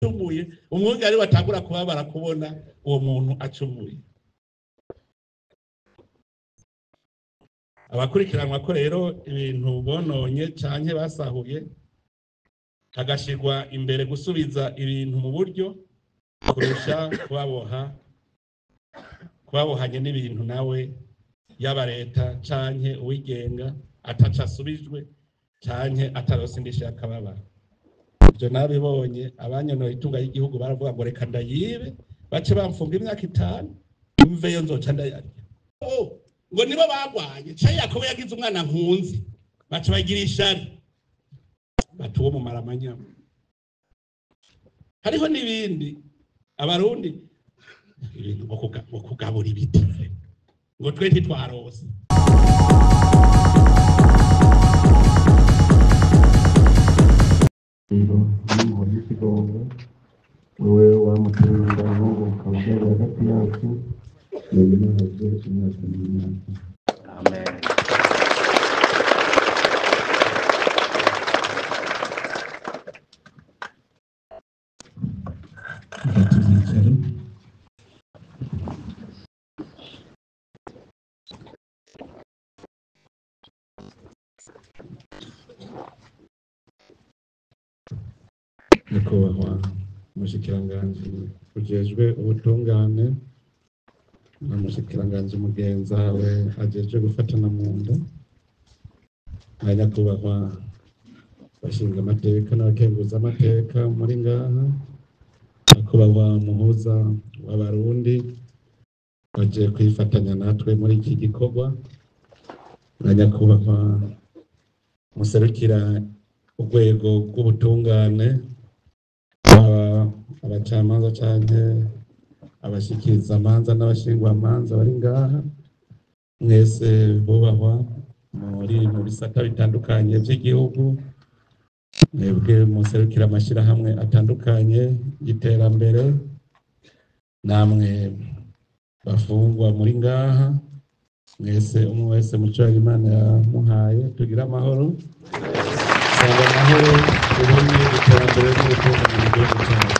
acumuye umwungu ari batangura kuba barakubona uwo muntu acumuye. Abakurikiranwa ko rero ibintu bononye canke basahuye hagashirwa imbere gusubiza ibintu mu buryo kurusha kubabohanye n'ibintu nawe yaba leta canke uwigenga ataca asubijwe canke atarose indishyi y'akababaro. Ivyo nabibonye abanyonoye itunga y'igihugu baravuga ngo reka ndayibe bace bamfunga imyaka 5 imveyo nzoca ndayarya. Ngo nibo bagwanye ca Yakobo yagize umwana nkunzi baca bagira ishari batuwo mu maramanyama. Hariho n'ibindi abarundi ibintu ngo kugabura ibiti ngo twe ntitwarose. wewe wamutunga ngo ukabwira hagati yacu n'ibintu byose imyaka n'imyaka. Amen. Nyakubahwa umushikiranganji ujejwe ubutungane n'umushikiranganji mugenzawe ajejwe gufatana mu nda, na nyakubahwa bashinga amateka n'abakenguza amateka muri ngaha, nyakubahwa muhuza w'abarundi baje kwifatanya natwe muri iki gikorwa, na nyakubahwa muserukira urwego rw'ubutungane, abacamanza canke abashikiriza amanza n'abashingwamanza bari ngaha, mwese bubahwa mu bisata bitandukanye vy'igihugu, mwebwe muserukira amashirahamwe atandukanye y'iterambere, namwe bafungwa muri ngaha, mwese umwe wese muco Imana yamuhaye, tugira amahoro sanga amahoro ubumwe iterambere n'ubutungane mu gihugu cyacu.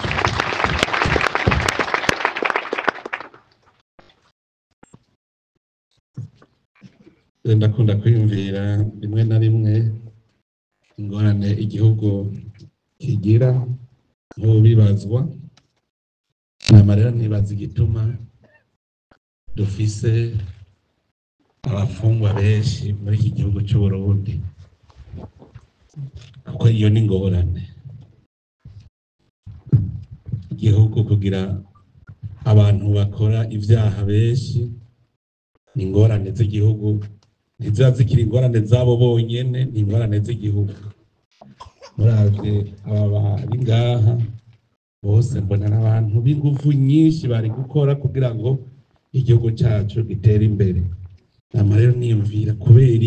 Ndakunda kwiyumvira rimwe na rimwe ingorane igihugu kigira nk'ubibazwa, nama rero nibaza igituma dufise abafungwa benshi muri iki gihugu cy'u Burundi, kuko iyo ni ingorane. Igihugu kugira abantu bakora ibyaha benshi ni ingorane z'igihugu, ntiziba zikiri ingorane zabo bonyene, ni ingorane z'igihugu. Muravye aba bari ngaha bose mbona n'abantu b'inguvu nyinshi bari gukora kugira ngo igihugu cyacu gitere imbere. Nama rero niyumvira kubera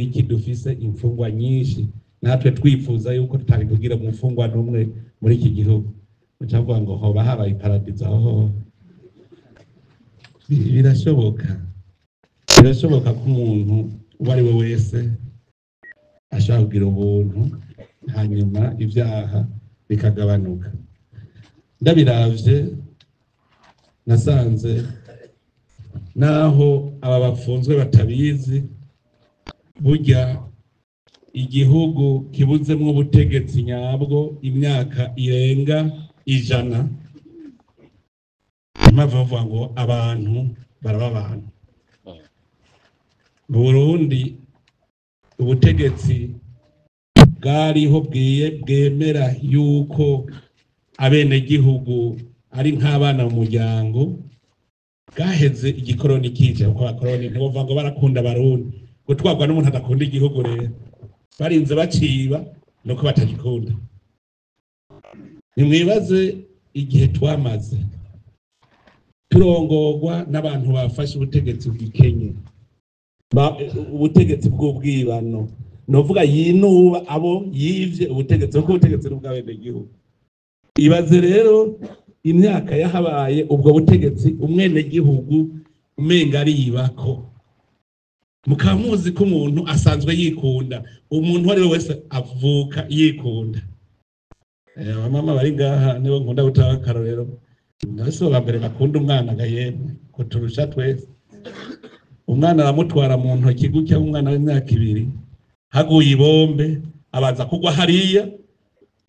iki dufise imfungwa nyinshi, natwe twifuza yuko tutari kugira mu mfungwa n'umwe muri iki gihugu. Mucavuga ngo hoba habaye iparadizo aho birashoboka ko umuntu uwo ari we wese ashaka kugira ubuntu hanyuma ibyaha bikagabanuka. Ndabiravye nasanze naho aba bafunzwe batabizi, burya igihugu kibuzemwo ubutegetsi nyabwo imyaka irenga 100, impamvu bavuga ngo abantu baraba abantu. Mu Burundi ubutegetsi bwariho bwemera yuko abenegihugu ari nk'abana mu muryango, bwaheze igikoroni kije, kuko abakoroni ntibavuga ngo barakunda Abarundi, gutwarwa n'umuntu adakunda igihugu rero barinze baciba nuko batagikunda. Nimwibaze igihe twamaze turongorwa n'abantu bafashe ubutegetsi bw'ikenye, ubutegetsi bw'ubwibano, novuga yinuba abo yivye ubutegetsi, kuko ubutegetsi n'ubw'abenegihugu. Ibaze rero imyaka yahabaye ubwo butegetsi umwenegihugu umenga aribako, mukaba muzi ko umuntu asanzwe yikunda, umuntu wari wese avuka yikunda. abamama bari ngaha nibo nkunda gutanga akarorero nase bambere bakunda umwana gayemwe kuturusha twese umwana aramutwara mu ntoki gutya umwana w'imyaka 2 haguye ibombe abaza kugwa hariya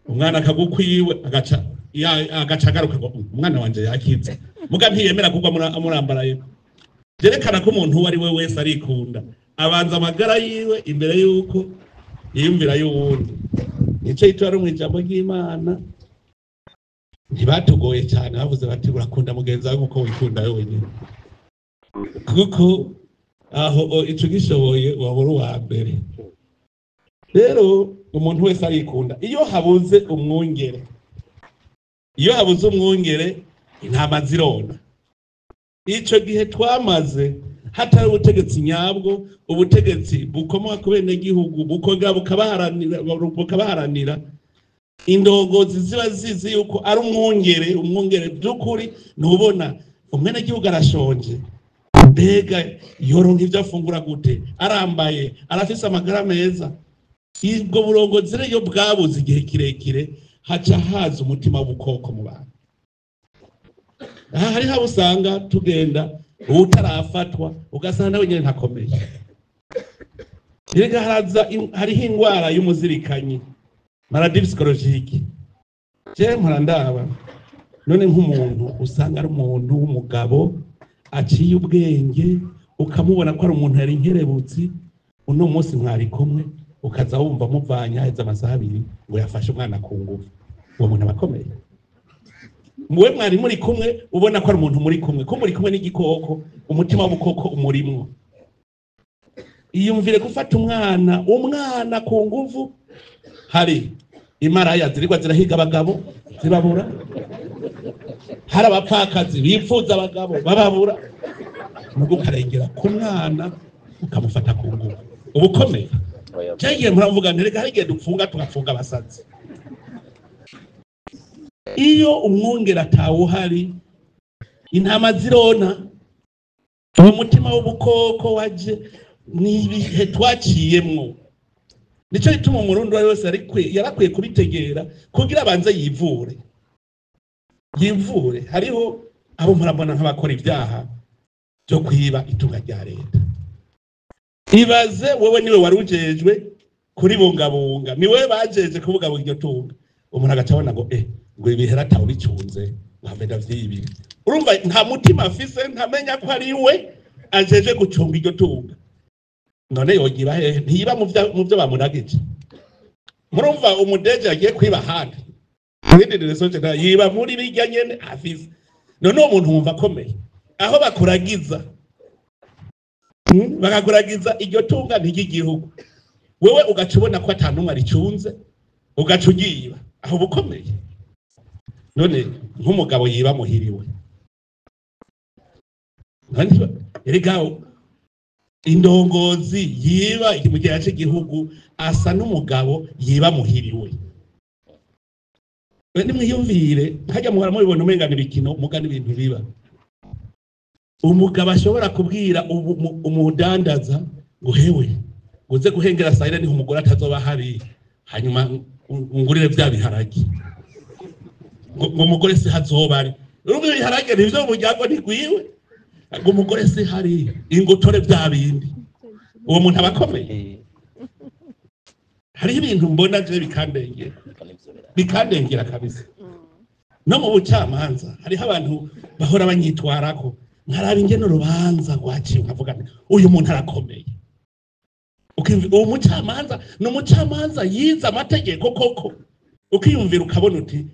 umwana akagukwiwe agaca agaruka ngo umwana wanje yakize muga ntiyemera kugwa amurambaraye byerekana ko umuntu uwo ari we wese arikunda abanza amagara yiwe imbere yuko yiyumvira y'uwundi nico yitwara mu ijambo ry'Imana ntibatugoye cyane bavuze bati urakunda mugenzi wawe nkuko wikunda wewe nyine kuko aho ico gishoboye wabura uwa mbere rero umuntu wese arikunda iyo habuze umwungere intama zirona ico gihe twamaze hatari ubutegetsi nyabwo ubutegetsi bukomoka ku bene gihugu bukongera bukabaharanira indongozi ziba zizi yuko ari umwungere by'ukuri ntubona umwene gihugu arashonje mbega yoronka ibyo afungura gute arambaye arafise amagara meza ubwo burongozi rero bwabuze igihe kirekire haca haza umutima w'ubukoko mu bantu aha hari habo usanga tugenda utarafatwa ugasanga nawe nyine ntakomeye hariho indwara y'umuzirikanyi maladie psychologique je mpora none nk'umuntu usanga ari umuntu w'umugabo aciye ubwenge ukamubona ko ari umuntu yari inkerebutsi uno munsi mwari kumwe ukaza wumva muvanya heza amasaha 2 ngo yafashe umwana ku ngufu uwo muntu abakomeye muwe mwari muri kumwe ubona ko ari umuntu muri kumwe ko muri kumwe n'igikoko umutima w'ubukoko umurimwo iyumvire gufata umwana ku ngufu hari imaraya zirigwa zirahiga abagabo zibabura hari abapfakazi bipfuza abagabo bababura nuko karengera ku mwana ukamufata ku ngufu ubukomeye cyagiye muravuga nterega hari igihe dupfunga tugafunga abasazi iyo umwungere atawuhari intama zirona uwo mutima w'ubukoko waje n'ibihe twaciyemwo nico gituma umurundi wese yarakwiye kubitegera kugira abanze yivure hariho abo murabona nk'abakora ibyaha byo kwiba itunga rya leta ibaze wowe niwe warujejwe kuri bungabunga niwe bajeje kubungabunga iryo tunga umuntu agacabona ngo ngo ibihera ataho bicunze nkamenda vyibi urumva nta mutima afise ntamenya ko ari we ajeje gucunga iryo tunga none yogira hehe ntiba mu byo bamunagije murumva umudeje yagiye kwiba handi mwidindire soje nta yiba muri bijya nyene afise none umuntu wumva akomeye aho bakuragiza bakaguragiza iryo tunga ntigigihugu wewe ugacubona ko atanumwe aricunze ugacugiba aho bukomeye none nk'umugabo yiba muhiriwe erega indongozi yiba mu gihe cy'igihugu asa n'umugabo yiba muhiriwe bene mwiyumvire hajya muhora mubibona umenganira ikino umugani ibintu biba umugabo ashobora kubwira umudandaza ngo hewe uze guhengera sayire ni umugore atazoba hari hanyuma ungurire bya biharage ngo umugore se hazoba ari urumwe biharage nivyo mu muryango ntigwiwe ngo umugore se hari ingutore bya bindi uwo muntu abakomeye hari ibintu mbona je bikandengera kabisa no mu bucamanza hari abantu bahora banyitwarako nkaraba ingene urubanza rwaciye nkavuga uyu muntu arakomeye uwo mucamanza no mucamanza yiza amategeko koko ukiyumvira ukabona uti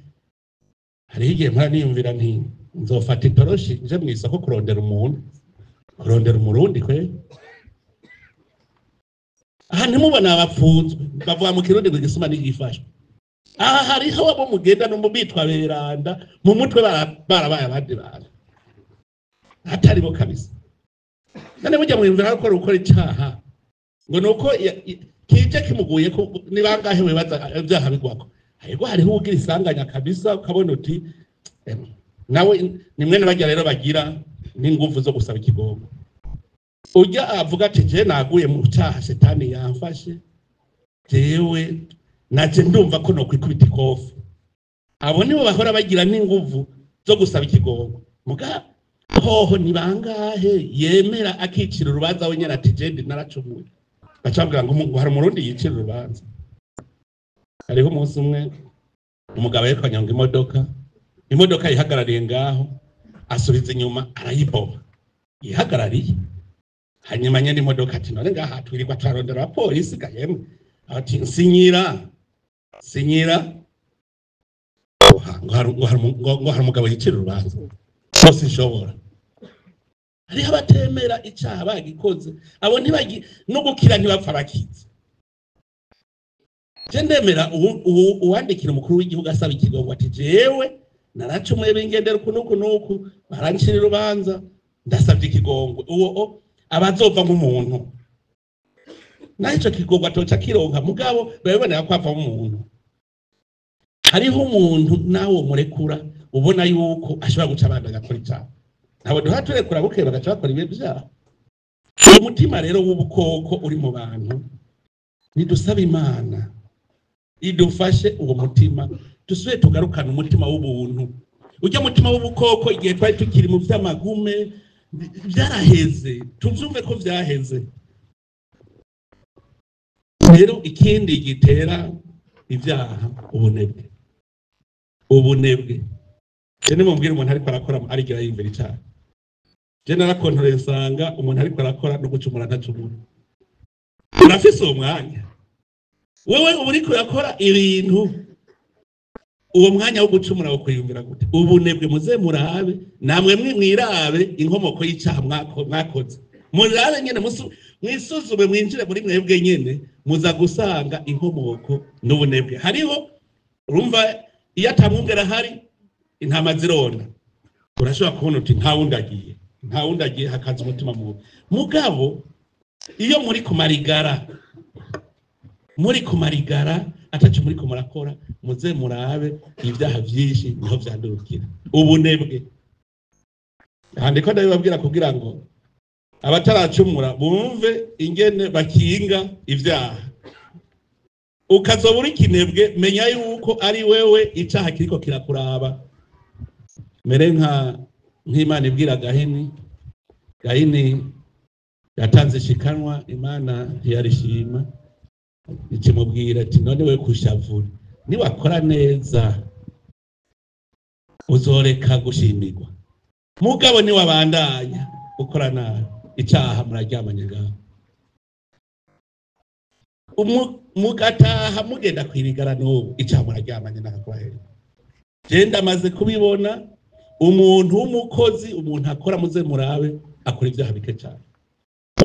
hari igihe mpara niyumvira nti nzofata itoroshi nje mu isoko kurondera umurundi kwe aha ntimubona abapfunzwe bavuga mu kirundi ngo igisuma ntigifashwe aha hariho abo mugenda no mu bitwa beranda mu mutwe barabaye abandi bantu hatari bo kabisa none burya mwimvira ko ukora icyaha ngo nuko kije kimuguye ko nibangahe webaza ibyaha bigwako ahego hariho ugira isanganya kabisa ukabona uti nawe ni mwene bajya rero bagira n'ingufu zo gusaba ikigongo ujya avuga ati je naguye mu cyaha shetani yamfashe jewe naje ndumva ko no kwikubita ikofi abo nibo bahora bagira n'inguvu zo gusaba ikigongo muga hoho ni bangahe yemera akicira urubanza we nyene ati jendi naracumuye bacabwira ngo hari umurundi yicira urubanza. Hariho umunsi umwe umugabo yariko anyonga imodoka yihagarariye ngaho asubiza inyuma arayiboba yihagarariye hanyuma nyene imodoka ati none ngaha twirirwa turarondera abapolisi gahemwe ati nsinyira ngo hari umugabo yicira urubanza bose nshobora. Hariho abatemera icaha bagikoze abo no gukira ntibapfa bakize. Je ndemera uwandikira umukuru w'igihugu asaba ikigongo ati jewe naracumuye bingendera kunuku barancira urubanza ndasabye ikigongo uwo abazova nk'umuntu naho ico kigongo atoca kironka mugabo babibonera ko ava umuntu. Hariho umuntu nawo murekura ubona yuko ashobora guca abandi agakora icaha ntabwo duha turekura bukeye bagaca bakora ibyo byaha. Uwo mutima rero w'ubukoko uri mu bantu nidusaba Imana idufashe uwo mutima dusubire tugarukana umutima w'ubuntu. Ujya mutima w'ubukoko igihe twari tukiri mu vy'amagume byaraheze tuvyumve ko vyaheze. Rero ikindi gitera ibyaha ubunebwe je nimubwira umuntu ariko arakora arigira yimbere icaha je narakontoreye nsanga umuntu ariko arakora no gucumura ntacumura urafise uwo mwanya wewe uba uriko urakora ibintu uwo mwanya wo gucumura wo kwiyumvira gute? Ubunebwe muze murabe namwe mwirabe inkomoko y'icaha mwakoze murabe nyene mwisuzume mwinjire muri mwebwe nyene muza gusanga inkomoko n'ubunebwe. Hariho urumva iyo atamwumvira hari intama zirona urashobora kubona uti nta wundi agiye hakaza umutima mubi mugabo iyo muri kumarigara atacu muri murakora muze murabe ibyaha byinshi niho vyandurukira ubunebwe. Handiko ndabibabwira kugira ngo abataracumura bumve ingene bakinga ibyaha. Ukazobura ikinebwe menya yuko ari wewe icaha kiriko kirakuraba. Mere nk'Imana ibwira Gahini yatanze shikanwa Imana ntiyarishima ikimubwira ati none we kushavura niwakora neza uzoreka gushimirwa mugabo niwabandanya ukora nabi icaha muraryamanye ngaho mugataha mugenda kwirigara n'ubu icaha muraryamanye n'akahera. Je ndamaze kubibona umuntu w'umukozi umuntu akora muze murabe akora ibyaha bike cyane.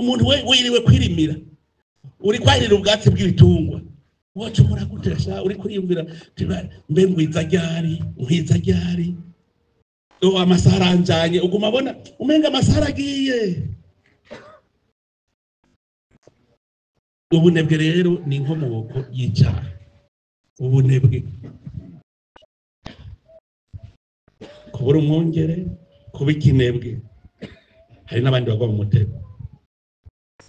Umuntu wiriwe kwirimira uri kwahirira ubwatsi bw'ibitungwa wocu muragutesha uri kuriyumvira mbe ngwiza ryari amasara anjanye uguma bona umenga amasara agiye. Ubunebwe rero ni inkomoko y'icaha. Ubunebwe kubura umwungere kuba ikinebwe. Hari n'abandi bagwa mu mutego.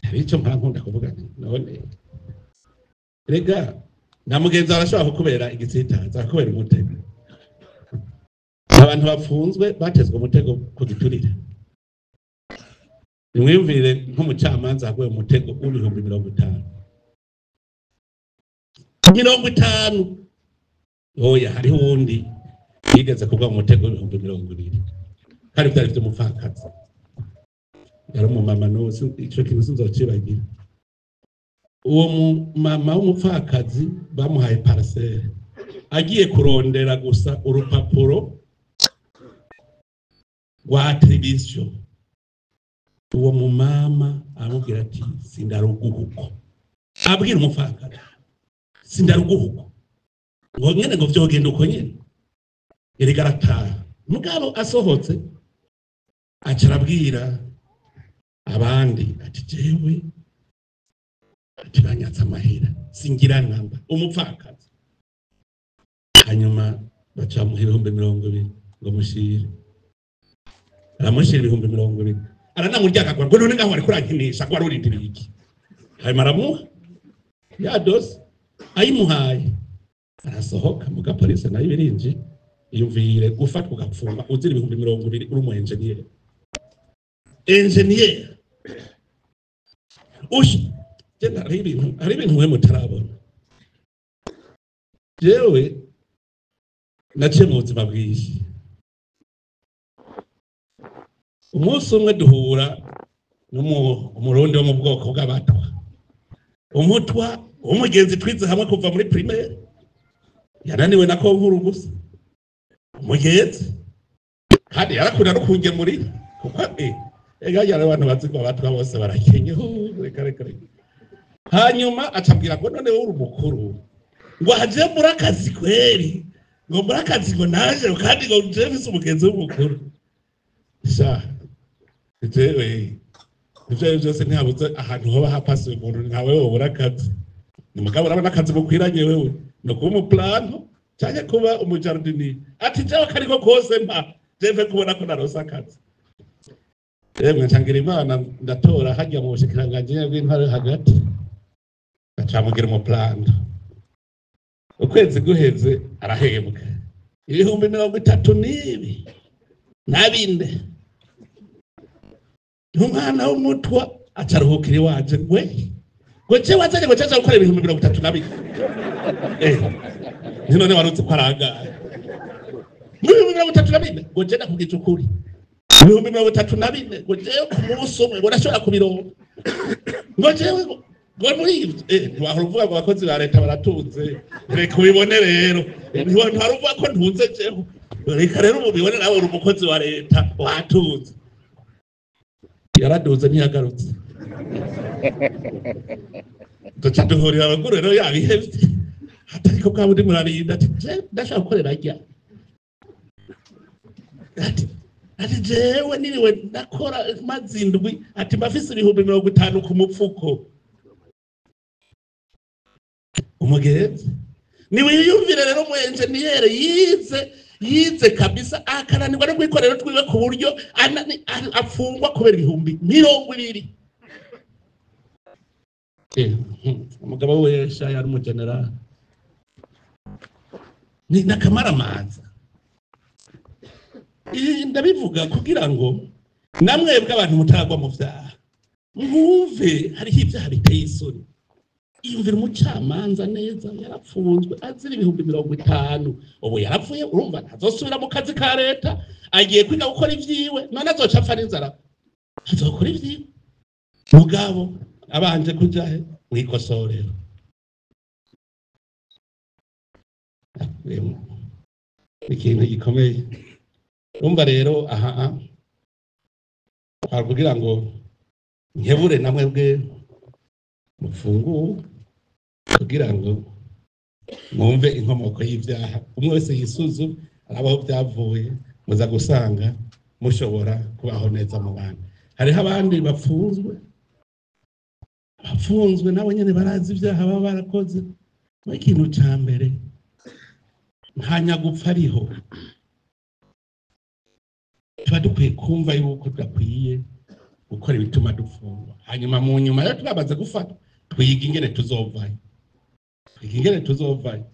Hari icyo nkunda kuvuga none rega na mugenzi arashobora kukubera igitsitaza akubera umutego. Abantu bafunzwe batezwe umutego ku giturire. Nimwiyumvire nk'umucamanza aguye umutego w'ibihumbi 50. Oya hariho uwundi yigeze kugwa mu mutego w'ibihumbi 20. Kandi byari by'umupfakazi. Yari umumama nose ico kintu sinzocibagira. Uwo mama w'umupfakazi bamuhaye parcelle agiye kurondera gusa urupapuro rwa televiziyo. Uwo mumama amubwira ati sindaruguhuko. Abwira umupfakazi sindaruguhuko ngo nyene ngo vyogenda uko nyene irigarataha mugabo asohotse acarabwira abandi ati jewe ati banyatsa amahera singira namba umupfakazi. Hanyuma bacamuha 20,000 ngo mushire aramushira 20,000 aranamuryaga ngo none ngaho ari kurankinisha ngo arurindiriye iki. Hanyuma aramuha ya dose ayimuhaye arasohoka muga police nayo birinje iyumvire gufatwa ugapfunga uzira 20,000 uri umu engineer ushi jenda hari ibintu mwe mutarabona jewe naciye mu buzima bw'isi umunsi umwe duhura umurundi wo mu bwoko bw'abatwa umutwa umugenzi twize hamwe kuva muri primaire yananiwe na ko nkuru gusa umugenzi kandi yarakunda no kungemurira kuko ega yari abantu bazigwa abatwa bose barakenye reka hanyuma acabwira ngo none wowe uri mukuru ngo haje muri akazi kweri ngo muri akazi ngo naje kandi ngo James umugenzi w'umukuru sha jewe ivyo byose ntihabuze ahantu hoba hapasuye umuntu ntawe wobura akazi ni mugabo urabona akazi bukwiranye wewe no kuba umuplano cyane kuba umujardinier ati jewe kariko kose mpa jewe kubona ko narosa akazi yemwe ntangira Imana ndatora hajya mu bushikiranganje bw'intwaro hagati acamugira umuplano ukwezi guheze arahembwa 32,000 nabinde umwana w'umutwa acaruhukira iwaje ngo je wazanye ngo cyaza gukora 32,000 none warutse ko arangara 32,000 ngo je nakubwije ukuri 32,000 ngo je umunsi umwe ngo nashobora kubironka ngo jewe ngo muri ntiwaruvuga ngo abakozi ba leta baratunze reka ubibone rero ntiwaruvuga ko ntunze jewe reka rero ubibone nawe uri umukozi wa leta watunze yaraduze ntiyagarutse duca duhurira abagore rero yabihevye atariko bwa bundi murarinda ati ndashaka gukorera ajya ati jewe niriwe ndakora mazindwi ati mbafise 50,000 ku mupfuko umugenzi niwe yiyumvire rero mu engineer yize kabisa akaranirwa no kwikorera twiwe ku buryo afungwa kubera 20,000 umugabo we sha yari mu general ni nakamaramanza ndabivuga kugira ngo namwebwe abantu mutagwa mu vyaha mwumve hariho ibyaha biteye isoni iyumvira umucamanza neza yarapfunzwe azira 50,000 ubu yarapfuye urumva ntazosubira mu kazi ka leta agiye kwiga gukora ivyiwe none azoca apfa n'inzara azokora ivyiwe mugabo abanje kuja he mwikosorero ikintu gikomeye urumva rero aha kugira ngo nkebure namwebwe mufungu kugira ngo mwumve inkomoko y'ivyaha umwe wese yisuzume arabaho byavuye muza gusanga mushobora kubaho neza mu bantu hariho abandi bafunzwe nabo nyene barazi ivyaha baba barakoze ikintu ca mbere nta nyagupfa ariho tuba dukwiye kumva yuko tudakwiye gukora ibituma dufungwa hanyuma mu nyuma rero tubabaze gufata twiga ingene tuzovayo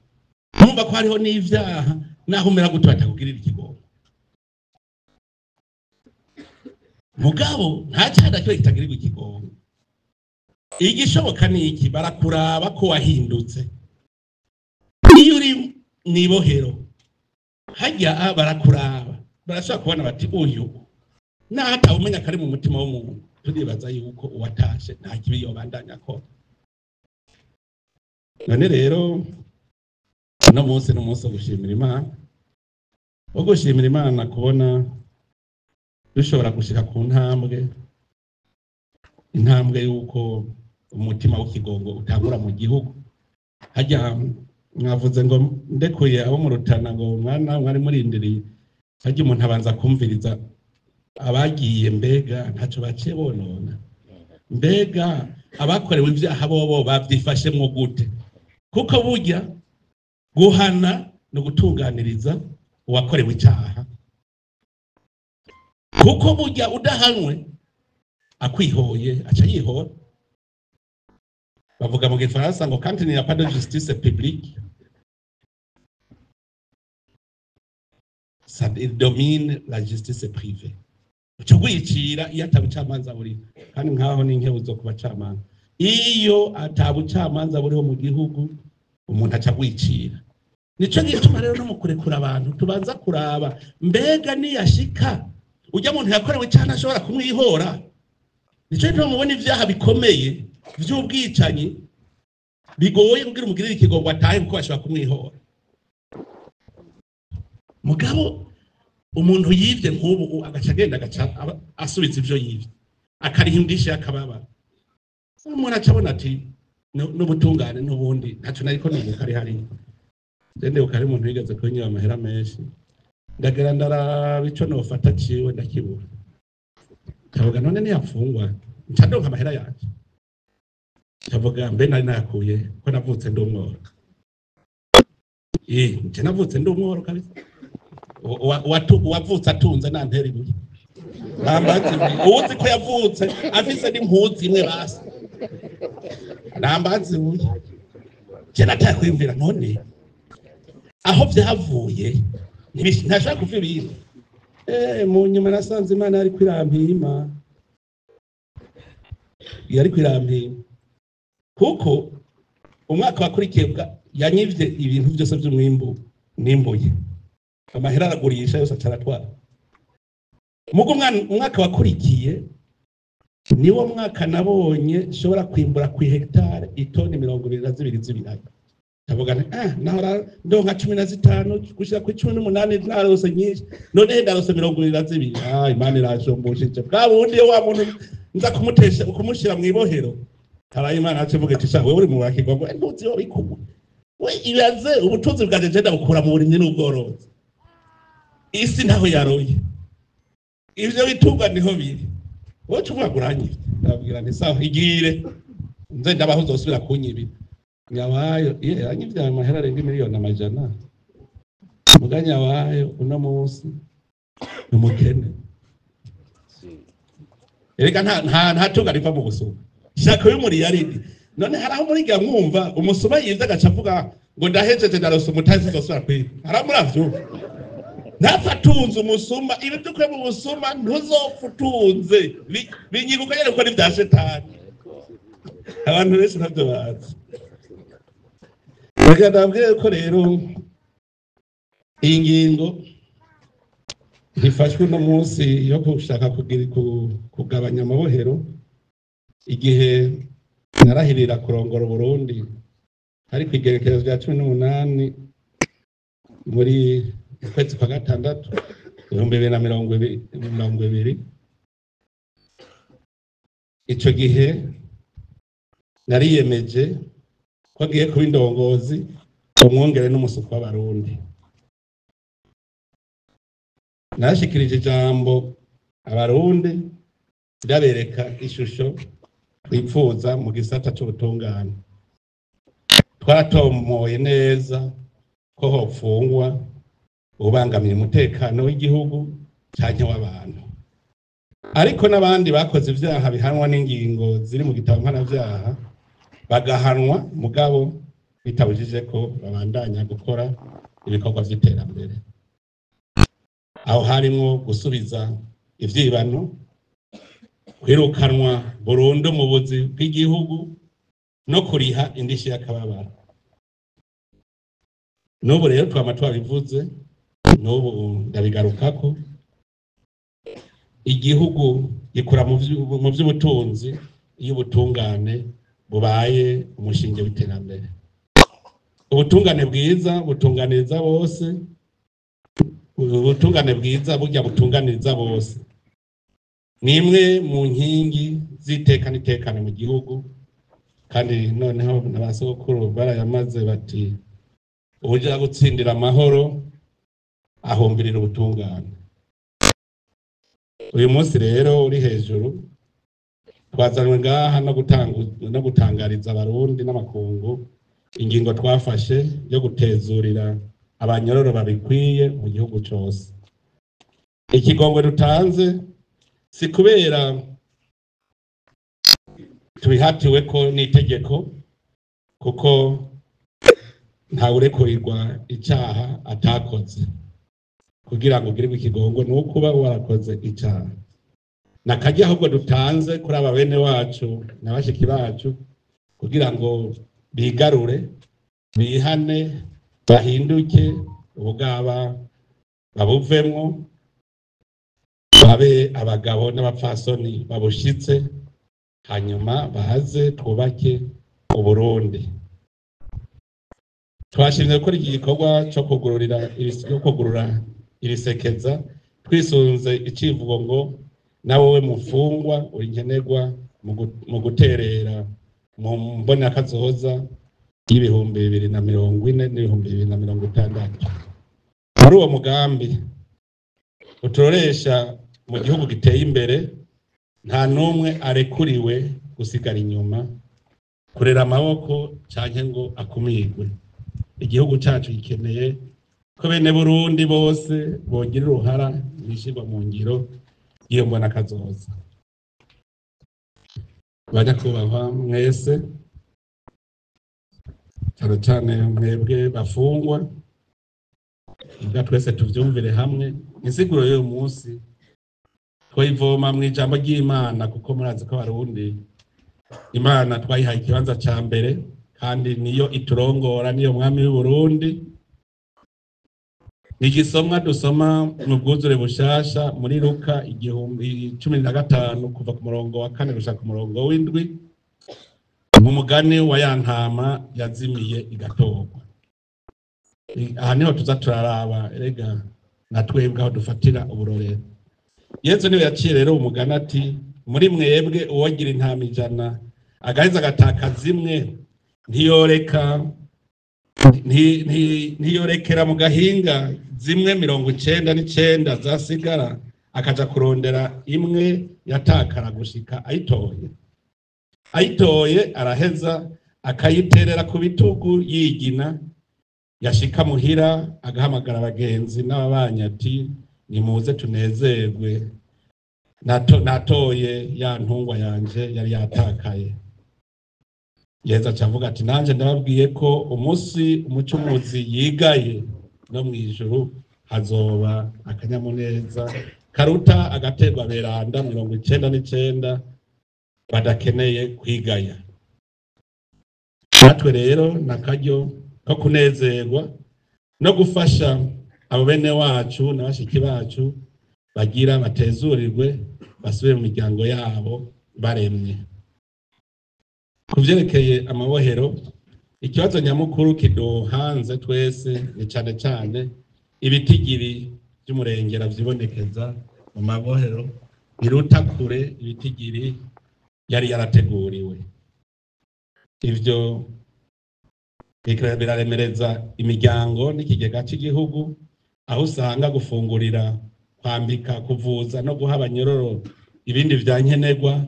numva ko hariho n'ivyaha naho umera gute batakugirira ikigongo mugabo nta cyaha cyo kitagirirwa ikigongo igishoboka ni iki barakuraba ko wahindutse iyo uri mwibohero hajya barakuraba barashaka kubona bati uyu nata umenya kari mu mutima w'umuntu turibaza yuko uwatashe nta kibi yobandanya ko none rero no munsi gushimira Imana wo gushimira Imana kubona dushobora gushika ku intambwe yuko umutima w'ikigongo utangura mu gihugu hajya mwavuze ngo ndekuye abo mu Rutana ngo mwana mwari murindiriye hajya umuntu abanza kumviriza abagiye mbega ntaco baciye bonona mbega abakorewe ivyaha bobo bavyifashemwo gute kuko burya guhana no gutunganiriza uwakorewe icyaha kuko burya udahanwe akwihoye aca yihora bavuga mu gifaransa ngo quand il n'y a pas de justice publique ça domine la justice privée cyo gwicira iyo atabucamanza buri kandi nkaho n'inkebu zo kubacamanza iyo atabucamanza buriho mu gihugu umuntu aca gwicira nico gituma rero no mukurekura abantu tubanza kuraba mbega niyashika ujya muntu yakorewe cyane ashobora kumwihora nico gituma mubona ivyaha bikomeye vy'ubwicanyi bigoye kugira umugirire ikigongo atahe kuko ashobora kumwihora mugabo umuntu yivye nk'ubu agacagenda asubiza ivyo yivye akarihindisha yakababa umuntu acabona ati n'ubutungane n'ubundi ntaco nariko nibuka ari hari ndende ukari umuntu yigeze kunywa amahera menshi ndagera ndaraba ico nofata ciwe ndakibura kavuga none ntiyafungwa ncadonka amahera yanje kavuga mbe nari nakuye ko navutse ndi umworo nje navutse ndi umworo kabisa wavutse atunze nantera ibuye nambazi uzi ko yavutse afise n'impuzu imwe basi nambazi uye je nataka kwiyumvira none aho byavuye ntashaka kuva ibintu mu nyuma nasanze Imana yari kwirampima kuko umwaka wakurikiye yanyivye ibintu byose by'umwimbu nimbuye amahera aragurisha yose acaratwara mugo umwaka wakurikiye niwo mwaka nabonye shobora kwimbura ku hectare itoni 22 z'ibirayi ndavuga nahora ndonka 15 gushira ku 18 narose nyinshi none ndarose 22 Imana irashomboshije bwa bundi yo wa muntu nza kumutesha ukumushira mu ibohero haraye Imana acivuga ati wewe uri mu bakigombo ntuzi yo bikubu we ibaze ubutunzi bwa jenda bukura mu burimyi n'ubworozi isi ntaho yaroye ivyo bitungwa niho biri wowe umwaguranye ndabwira nti sawa igire nze ndabaho uzosubira kunyibi nyawayo yanyivya amahera arenga miliyoni amajana muganya wayo uno munsi umukene erega nta tunga riva mu busuma shaka y'umuri yarindi none haraho muri ga mwumva umusuma yiza gacavuga ngo ndahejeje ndarose umutazi zosubira kwiba haramuravyo nafatunze umusuma ibi dukwe mu busuma ntuzopfutunze binyibuka yere ko ari bya shetani abantu benshi ntabyo bazi reka ndabwire ko rero iyi ngingo ifashwe no munsi yo gushaka kugabanya amabohero igihe narahirira kurongora Burundi hari kwigerekezo rya 18 muri kwezi kwa gatandatu 2020 ico gihe nariyemeje ko agiye kuba indongozi umwongere n'umusuku w'abarundi nashikirije ijambo abarundi ndabereka ishusho twipfuza mu gisata cy'ubutungane twatomoye neza ko hofungwa ubangamiye umutekano w'igihugu cyane w'abantu ariko n'abandi bakoze ivyaha bihanwa n'ingingo ziri mu gitabo mpanavyaha bagahanwa mugabo bitabujije ko babandanya gukora ibikorwa vy'iterambere aho harimo gusubiza ivyibano kwirukanwa burundu mu buzi bw'igihugu no kuriha indishi y'akababaro n'ubu rero twama twabivuze n'ubu ndabigarukako igihugu gikura mu vy'ubutunzi iyo ubutungane bubaye umushinge w'iterambere ubutungane bwiza butunganiriza bose ubutungane bwiza burya butunganiriza bose nimwe mu nkingi z'itekana mu gihugu kandi noneho n'abasokuru barayamaze bati ubuja gutsindira amahoro ahombirira ubutungane uyu munsi rero uri hejuru twazanwe ngaha no gutangariza abarundi n'amakungu ingingo twafashe yo gutezurira abanyororo babikwiye mu gihugu cyose ikigongwe rutanze si kubera tubihatiwe ko n'itegeko kuko nta urekurirwa icyaha atakoze kugira ngo ugirirwe ikigongwe nuko uba warakoze icyaha. Nakajya ahubwo dutanze kuri aba bene wacu n'abashiki bacu kugira ngo bigarure, bihane, bahinduke, ubugaba babuvemwo, babe abagabo n'abapfasoni babushitse, hanyuma bahaze twubake Uburundi. Twashimye gukora iki gikorwa cyo kugurura irisekeza twisunze icivugo ngo nawe we mufungwa uri nkenerwa mu guterera mu mbonakazoza y'ibihumbi 2040 n'ibihumbi 2060. Muri uwo mugambi uturoresha mu gihugu giteye imbere, nta numwe arekuriwe gusigara inyuma, kurera amaboko canke ngo akumirwe. Igihugu cacu gikeneye ko bene Burundi bose bogira uruhara mwishirwa mu ngiro iyo mbona kazoza. Banyakubahwa mwese, cyane cyane mwebwe bafungwa, ibwa twese tuvyumvire hamwe. Insiguro y'uyu munsi twayivoma mu ijambo ry'Imana, kuko murazi ko Abarundi Imana twayihaye ikibanza ca mbere, kandi niyo iturongora, niyo mwami w'u Burundi. Igisomwa dusoma mu bwuzure bushasha muri Luka 15 kuva ku murongo wa 4 gushika ku murongo w'7, mu mugani wa ya ntama yazimiye igatorwa. Aha niho tuza turaraba erega natwebwe aho dufatira uburorero. Yesu niwe yaciye rero umugani ati, muri mwebwe uwogira intama 100 agaheza agatakaza imwe, ntiyorekera mu gahinga zimwe 99 zasigara akaja kurondera imwe yatakara gushika ayitoye araheza akayiterera ku bitugu yigina, yashika muhira agahamagara abagenzi n'ababanyi ati, nimuze tunezerwe, natoye ya ntungwa yanje yari yatakaye. Yesu acavuga ati, nanje ndababwiye ko umunsi umucumuzi yigaye no mwijuru hazoba akanyamuneza karuta agaterwa beranda 99 badakeneye kwigaya. Natwe rero nakaryo ko kunezerwa no gufasha abo bene wacu n'abashiki bacu bagira batezurirwe, basubire mu miryango yabo baremye. Kuvyerekeye amabohero, ikibazo nyamukuru kiduhanze twese ni cane cane ibitigiri by'umurengera vyibonekeza mu mabohero biruta kure ibitigiri yari yarateguriwe. Ivyo biraremereza imiryango n'ikigega cy'igihugu, aho usanga gufungurira, kwambika, kuvuza no guha abanyororo ibindi vyankenerwa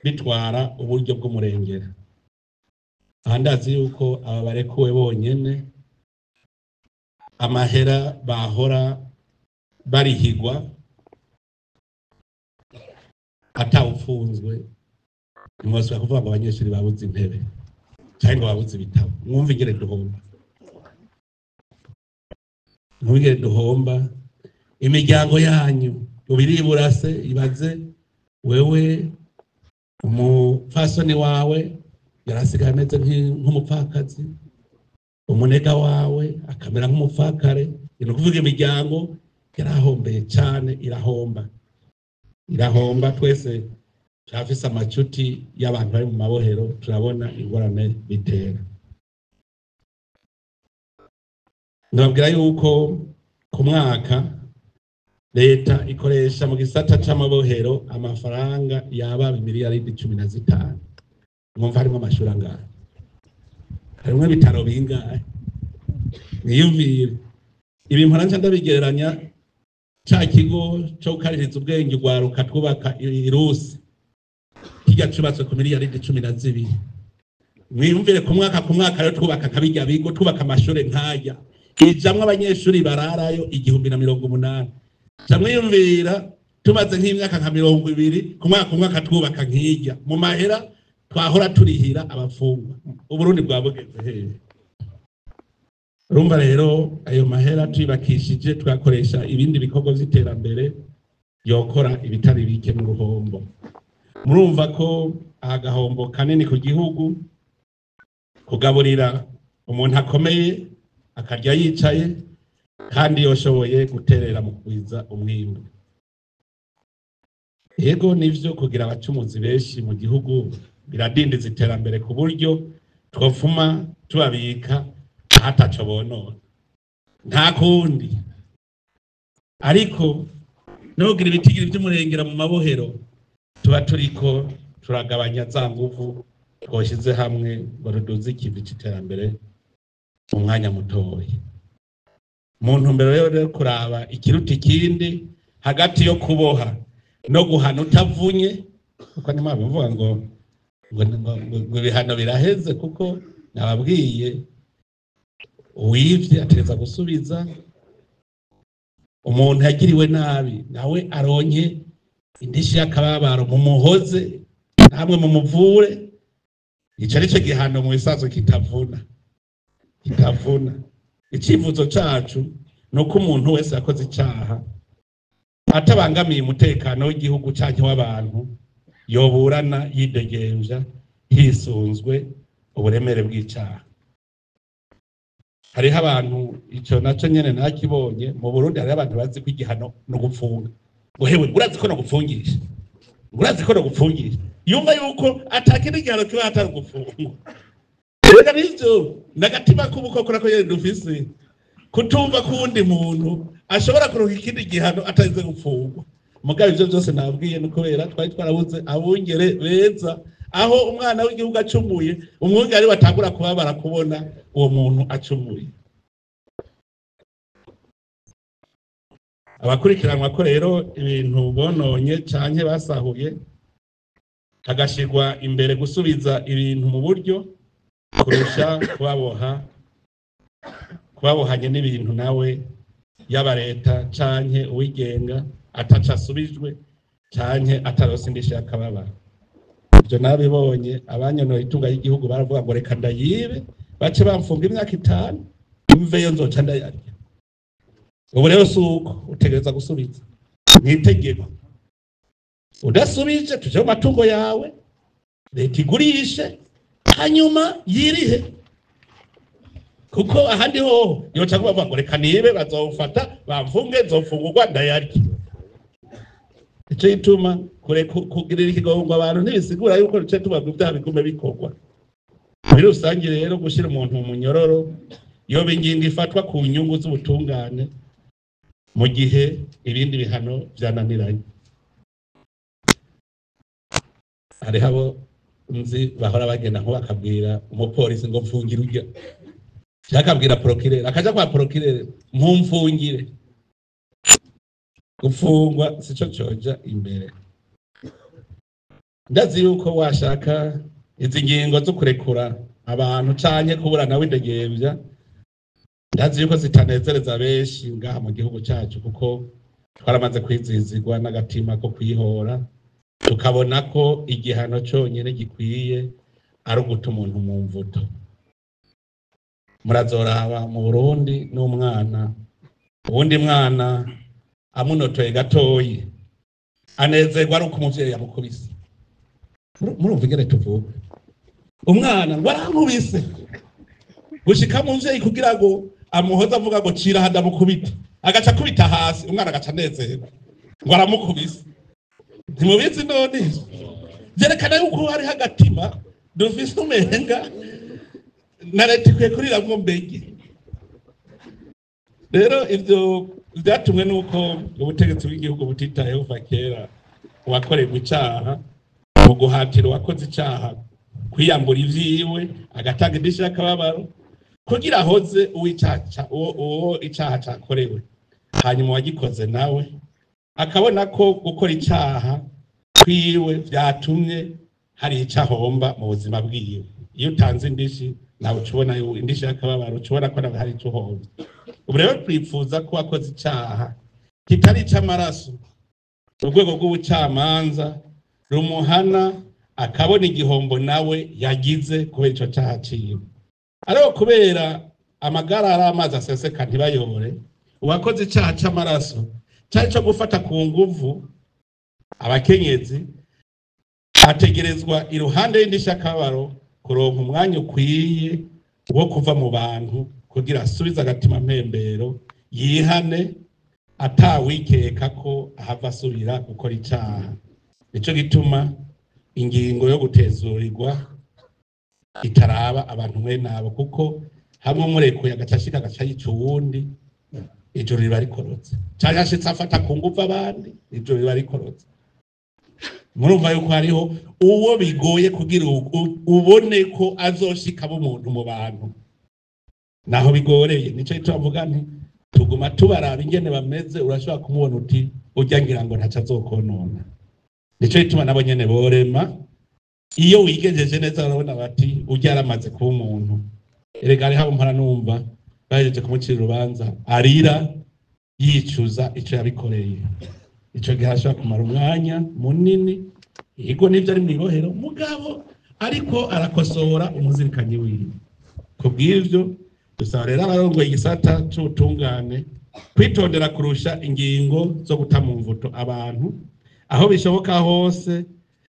bitwara uburyo bw'umurengera. Ahandazi yuko aba barekuwe bonyene amahera bahora barihigwa atawufunzwe, mwose kuvuga ngo abanyeshuri babuze intebe cyangwa babuze ibitabo. Mwumva ingere duhomba, imiryango yanyu ubiriburase. Ibaze wewe umupfasoni wawe yarasigaye ameze nk'umupfakazi, umunega wawe akamera nk'umupfakare. Ni ukuvuga imiryango yarahombeye cyane, irahomba. Twese turafise amacuti y'abantu bari mu mabohero, turabona ingorane bitera. Ndababwira yuko ku mwaka leta ikoresha mu gisata c'amabohero amafaranga yaba miliyaridi 15. Mwumva harimo amashuri angahe, harimo ibitaro bingahe? Niyumvire ibi mpora ndabigereranya ca kigo cyo gukaririza ubwenge ugwaruka twubaka irusi kijya cubatswe ku miliyaridi 12. Mwiyumvire ku mwaka rero twubaka kabijya bigo, twubaka amashuri nkaya ijamwe abanyeshuri bararayo 1080. Mwiyumvira tumaze nk'imyaka nka 20 ku mwaka twubaka nkijya mu mahera twahora turihira abafungwa. Uburundi bwabugeze hehe? urumva rero ayo mahera tuyibakishije twakoresha ibindi bikorwa by'iterambere yokora ibitari bike mu ruhombo. Murumva ko agahombo kanini ku gihugu kugaburira umuntu akomeye akarya yicaye kandi yoshoboye guterera mu kwiza umwimbu. Yego nivyo kugira abacumuzi benshi mu gihugu biradindiza iterambere ku buryo twofuma tubabika hataco bonona, nta kundi. Ariko nogira ibitigiri by'umurengera mu mabohero tuba turiko turagabanya za nguvu twoshize hamwe ngo ruduze ikivi c'iterambere mu mwanya mutoya. Mu ntumbero rero kuraba ikiruta ikindi hagati yo kuboha no guhana utavunye, kuko ni mpamvu mvuga ngo ibihano biraheze, kuko nababwiye uwivye ategeza gusubiza. Umuntu yagiriwe nabi nawe aronke indishi y'akababaro mumuhoze namwe mumuvure. Ico arico gihano mu bisanzwe kitavuna. Icivuzo cacu nuko umuntu wese yakoze icaha atabangamiye umutekano w'igihugu canke w'abantu yoburana yidegemvya hisunzwe uburemere bw'icaha. Hariho abantu, ico naco nyene nakibonye mu Burundi, hariho abantu bazi ko igihano no gupfunga. Ngo hewe urazi ko no gupfungisha, urazi ko no gupfungisha, yumva yuko atakindi igihano kiba hatari gupfungwa. Reka nivyo nagatima k'ubukokora ko yari dufise kutumva ko uwundi muntu ashobora kuronka ikindi gihano atarize gupfungwa. Mugabe ivyo byose nabwiye no kubera twari twarabuze abungere beza, aho umwana w'igihugu acumuye umwungere batangura kubabara kubona uwo muntu acumuye. Abakurikiranwa ko rero ibintu bononye canke basahuye hagashirwa imbere gusubiza ibintu mu buryo kurusha kubabohanye n'ibintu nawe yaba leta canke uwigenga ataca asubijwe canke atarose indishyi y'akababaro. Ivyo nabibonye abanyonoye itunga y'igihugu baravuga ngo reka ndayibe bace bamfunga imyaka 5 imveyo nzoca ndayarya. Ubu rero suko utegereza gusubiza n'itegeko. Udasubije tuje mu matungo yawe leta igurishe hanyuma yirihe, kuko ahandi ho yoca kubavuga ngo reka nibe bazofata bamfunge nzofungurwa ndayarya. Ico ituma kugirira ikigongo abantu ntibisigura yuko ruce tubabwa ibyaha bigume bikorwa. Muri rusange rero gushira umuntu mu munyororo yoba ingingo ifatwa ku nyungu z'ubutungane mu gihe ibindi bihano byananiranye. Hariho abo nzi bahora bagenda nko bakabwira umupolisi ngo mfungire urya, yakabwira procureur akaja kwa procureur mumfungire. Gufungwa sico coja imbere. Ndazi yuko washaka izi ngingo zo kurekura abantu canke kuburana w'indegemvya, ndazi yuko zitanezereza benshi ngaha mu gihugu cacu, kuko twaramaze kwizizigwa n'agatima ko kwihora, tukabona ko igihano conyene gikwiye ari uguta umuntu mu mvuto. Murazoraba mu Burundi n'umwana, uwundi mwana amunotoye gatoyi anezerwa ari uko umuvyeyi yamukubise. Murumva ingene tuvuga, umwana ngo arankubise gushika mu muvyeyi kugira ngo amuhoza avuga ngo cira hadamukubita, agaca kubita hasi, umwana agaca anezerwa ngo aramukubise. Ntimubizi none vyerekana yuko hari hagatima dufise umenga na leta ikwiye kuriramwo mbege. Rero ivyo vyatumwe nuko ubutegetsi bw'igihugu butitayeho kuva kera uwakorerwa icaha mu guhatira uwakoze icaha kwiyambura ivyiwe agatanga indishyi y'akababaro kugira ahoze uwo icaha cakorewe, hanyuma wagikoze nawe akabona ko gukora icaha kwiwe vyatumye hari icahomba mu buzima bwiwe. Iyo utanze indishyi nawe ucubona indishyi y'akababaro, ucubona ko nawe hari icohomba. Ubu rero twifuza ko wakoze icaha kitari ic'amaraso, urwego rw'ubucamanza rumuhana akabona igihombo nawe yagize kubera ico caha ciwe. Ariko kubera amagara ari amazi aseseka ntibayobore, uwakoze icyaha cy'amaraso cyari cyo gufata ku nguvu abakenyezi ategerezwa iruhande y'indishakabaro kuronka umwanya ukwiye wo kuva mu bantu kugira asubize agatima mpembero, yihane atawikeka ko ahava asubira gukora icyaha. Nico gituma ingingo yo gutezurirwa itaraba abantu mwe nabo, kuko hamwe murekuye agacashika agaca yica uwundi, ijoro riba rikorotse. Cyangwa ashitse afata ku nguvu abandi, ijoro riba rikorotse. Murumva yuko hariho uwo bigoye kugira ubone ko azoshikamo umuntu mu bantu, naho bigoreye. Nico tuvuga nti tuguma tubaraba ingene bameze, urashobora kumubona uti urya ngira ngo ntaca azokonona. Nico gituma nabo nyene borema, iyo wigejeje neza urabona bati urya aramaze kuba umuntu. Erega ari habo mpora numva bahejeje kumucira urubanza arira yicuza ico yabikoreye. Ico gihe ashobora kumara umwanya munini, yego nivyo ari mwibohero mugabo ariko arakosora umuzirikanyi wiwe. Kubw'ivyo dusaba rero abarongoye igisata c'ubutungane kwitondera kurusha ingingo zo guta mu mvuto abantu, aho bishoboka hose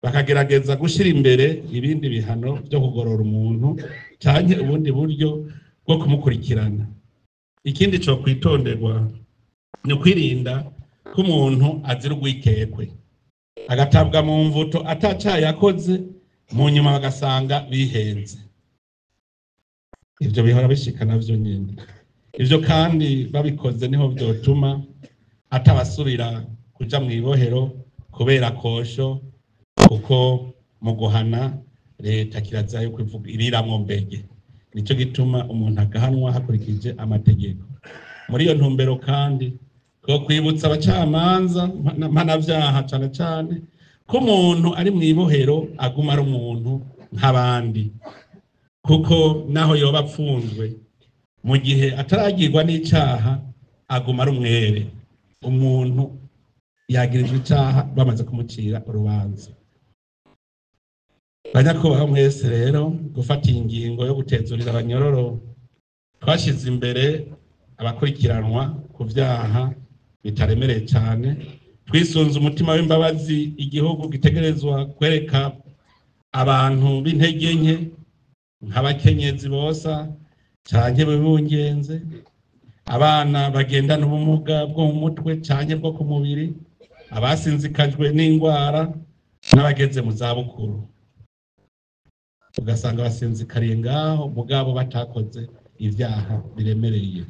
bakagerageza gushira imbere ibindi bihano byo kugorora umuntu canke ubundi buryo bwo kumukurikirana. Ikindi cyo kwitonderwa ni kwirinda ko umuntu azira urwikekwe agatabwa mu mvuto atacaha yakoze, mu nyuma bagasanga bihenze. Ivyo bihora bishika navyo nyene. Ivyo kandi babikoze niho vyotuma atabasubira kuja mwibohero kubera kosho, kuko mu guhana leta kirazira yuko ivuga iriramwo mbege. Nico gituma umuntu agahanwa hakurikije amategeko. Muri iyo ntumbero kandi ko kwibutsa abacamanza mpanavyaha cane cane ko umuntu ari mwibohero aguma ari umuntu nk'abandi, kuko naho yoba apfunzwe mu gihe ataragirwa n'icaha aguma ari umwere. Umuntu yagirizwa icaha bamaze kumucira urubanza. Banyakubahwa mwese rero, gufata ingingo yo gutezurira abanyororo twashize imbere abakurikiranwa ku vyaha bitaremereye cyane, twisunze umutima w'imbabazi igihugu gitegerezwa kwereka abantu b'intege nke nk'abakenyezi bosa canke bibungenze, abana bagendana ubumuga bwo mu mutwe canke bwo ku mubiri, abasinzikajwe n'indwara n'abageze mu zabukuru. Ugasanga basinzikariye ngaho mugabo batakoze ivyaha biremereye.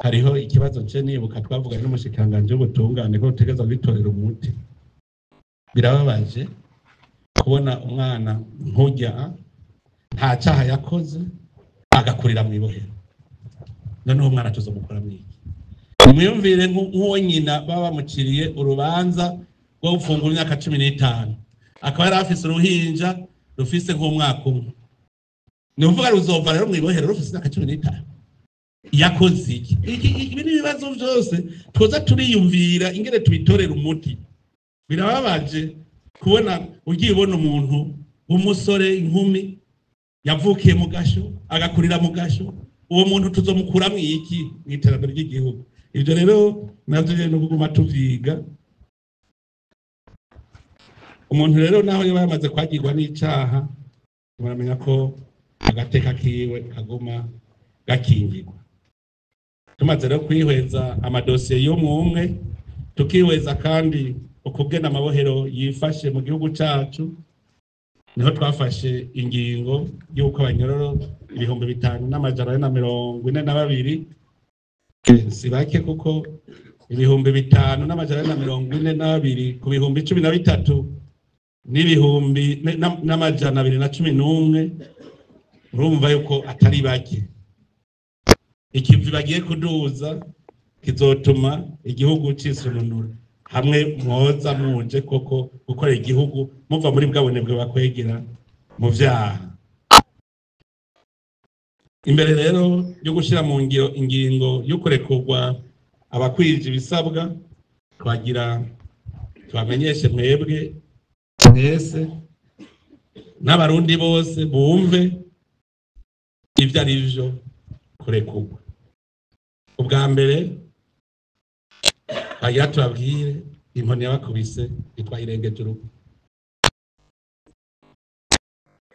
Hariho ikibazo nce nibuka twavuga n'umushikiranganje w'ubutungane ko utegeza bitorera umuti. Birababaje kubona umwana nk'urya nta caha yakoze agakurira mwibohero. None uwo mwana tuzomukora mwiki? Mwiyumvire nk'uwo nyina baba bamuciriye urubanza rwo gufungura imyaka 15, akaba yari afise uruhinja rufise nk'umwaka umwe. Ni uvuga ruzova rero mwibohero rufise imyaka 15. Yakoze iki? Ibi ni ibibazo vyose twoza turiyumvira ingene tubitorera umuti. Birababaje kubona ugiye ubona umuntu w'umusore inkumi yavukiye mu gasho agakurira mu gasho, uwo muntu tuzomukura mwiki mw'iterambere ry'igihugu? Ivyo rero navyo no kuguma tuvyiga. Umuntu rero naho yoba yamaze kwagirwa n'icaha, muramenya ko agateka kiwe kaguma gakingirwa. Tumaze rero kwihweza amadosiye yo mu umwe, tukihweza kandi ukugena amabohero yifashe mu gihugu cacu, niho twafashe ingingo y'uko abanyororo 5,442 si bake, kuko 5,442 ku bihumbi 13 n'ibihumbi n'amajana 211, urumva yuko atari bake. Ikivi bagiye kuduza kizotuma igihugu cisununura. Hamwe mwoza muje koko gukorera igihugu muva muri bwabonebwe bakwegera mu vyaha. Imbere rero yo gushira mu ngiro ingingo yo kurekurwa abakwije ibisabwa, twagira twamenyeshe mwebwe mwese n'abarundi bose bumve ivyo ari vyo kurekurwa. Ubwa mbere bagira tubabwire inkoni yabakubise itwayirengeje urugo.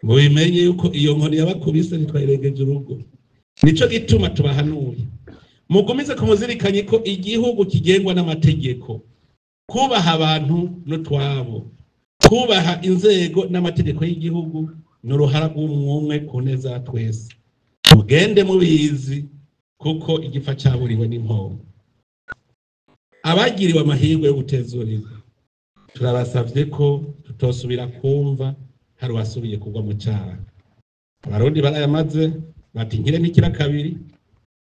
Mubimenye yuko iyo nkoni yabakubise itwayirengeje urugo. Nico gituma tubahanuye mugumize kumuzirikanye ko igihugu kigengwa n'amategeko, kubaha abantu n'utwabo, kubaha inzego n'amategeko y'igihugu n'uruhara rw'umwe ku neza ya twese. Mugende mubizi kuko igifa caburiwe n'impombo. Abagiriwe amahirwe yo gutezurirwa turabasavye ko tutosubira kumva hari wasubiye kugwa mu cyaha. Abarundi barayamaze bati nkire nikira kabiri,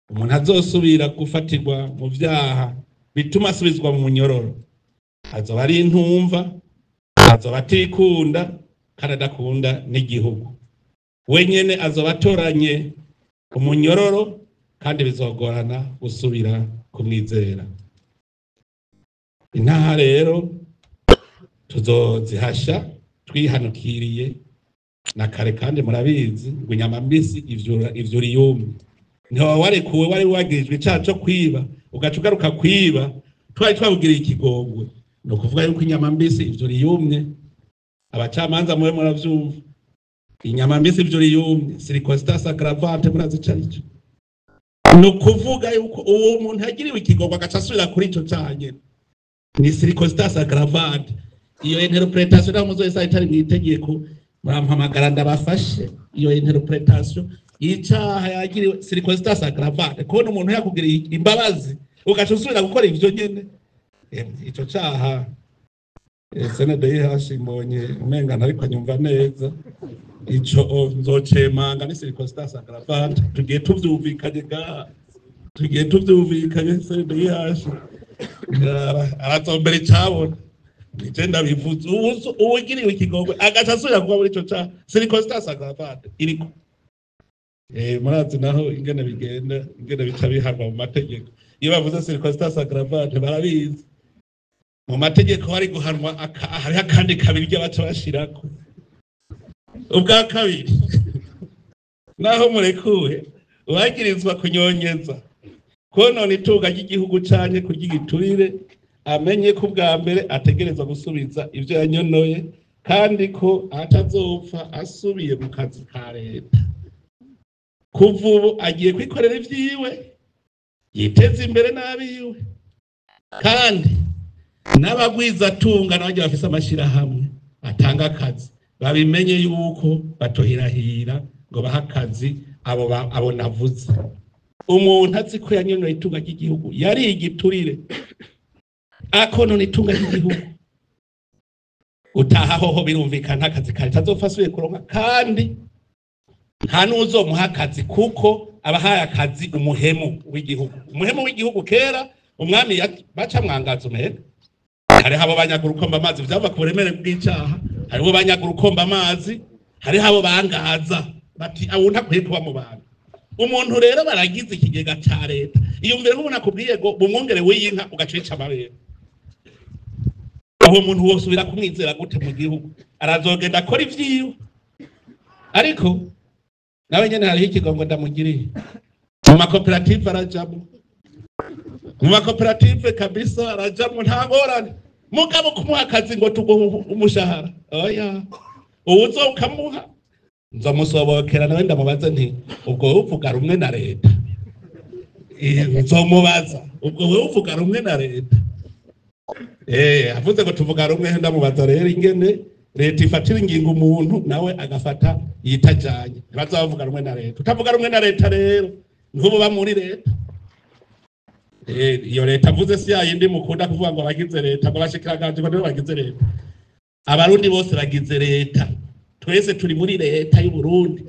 umuntu azosubira gufatirwa mu vyaha bituma asubizwa mu munyororo azoba ari intumva, azoba atikunda kandi adakunda n'igihugu. Wenyene azoba atoranye umunyororo kandi bizogorana gusubira kumwizera. Intaha rero tuzozihasha twihanukiriye na kare, kandi murabizi ngo inyama mbisi ivyura yumye. Ntiwaba warekuwe wari wagirijwe icaha co kwiba ugaca ugaruka kwiba, twari twabugiriye ikigongwe. No kuvuga yuko inyama mbisi ivyura yumye. Abacamanza mwe muravyumva, inyama mbisi ivyura yumye circumstance aggravante murazicarico. No kuvuga yuko uwo muntu yagiriwe ikigongwe agaca asubira kuri ico caha nyene ni circumstance aggravante. Iyo interpretation naho muzoyisa itari mwitegeko bampamagara ndabafashe. Iyo interpretation icaha yagiriwe circumstance aggravante, ko umuntu yakugiriye imbabazi ugaca usubira gukora ivyo nyene, ico caha CNDH mbonye umenga ariko nyumva neza ico nzocemanga ni circumstance aggravante. Tugiye tuvyumvikanye ngaha, tugiye tuvyumvikanye CNDH arazombere cabona nigenda bivuze uwugiriwe ikigongwe agaca asubira kuba muri ico caha circumstance aggravante iriko. Murazi naho ingene bigenda, ingene bica bihanwa mu mategeko. Iyo bavuze circumstance aggravante barabizi mu mategeko hari guhanwa hari akandi kabiri ry'abaca bashirako. Ubwa kabiri naho murekuwe uwagirizwa kunyonyeza, konona itunga ry'igihugu canke kuryigiturire, amenye ko ubwa mbere ategerezwa gusubiza ivyo yanyonoye, kandi ko atazopfa asubiye mu kazi ka leta. Kuva ubu agiye kwikorera ivyiwe, yiteza imbere n'abiwe, kandi n'abagwizatunga n'abandi bafise amashirahamwe atanga akazi babimenye yuko batohirahira ngo baha akazi abo navuze. Umuntu azi ko yanyonoye itunga ry'igihugu yari igiturire, akonona itunga ry'igihugu, utaha hoho birumvikana akazi kare tazopfa asubiye kuronka, kandi nta n'uzomuha akazi kuko abahaye akazi umuhemu w'igihugu. Umuhemu w'igihugu kera umwami baca mwangaza umega. Hariho abo banyagura ukomba amazi vyava ku buremere bw'icaha, hariho banyagura ukomba amazi, hariho abo bangaza bati abo ntakwiye kuba mu bantu. Umuntu rero baragize ikigega ca leta, iyo mbere nk'umuntu akubwiye ngo bumwongere w'inka ugacica amabere, aho umuntu wosubira kumwizera gute mu gihugu? Arazogenda akora ivyiwe, ariko nawe nyene hariho ikigongo ndamugiriye. Mu makoperative arajamwo, mu makoperative kabisa arajamwo nta ngorane, mugabo kumuha akazi ngo tuguhe umushahara oya, uwuzo ukamuha nzomusobokera nawe ndamubaza nti ubwo uvuga rumwe na leta. Nzomubaza ubwo wewe uvuga rumwe na leta? Avuze ngo tuvuga rumwe, ndamubaza rero ingene leta ifatira ingingo umuntu nawe agafata yitajanye. Bazavuga rumwe na leta, utavuga rumwe na leta rero ntubo ba muri leta. Iyo leta avuze si yayindi mukunda kuvuga ngo bagize leta, ngo bashikiranganje ngo nibo bagize leta. Abarundi bose bagize leta, twese turi muri leta y'u Burundi.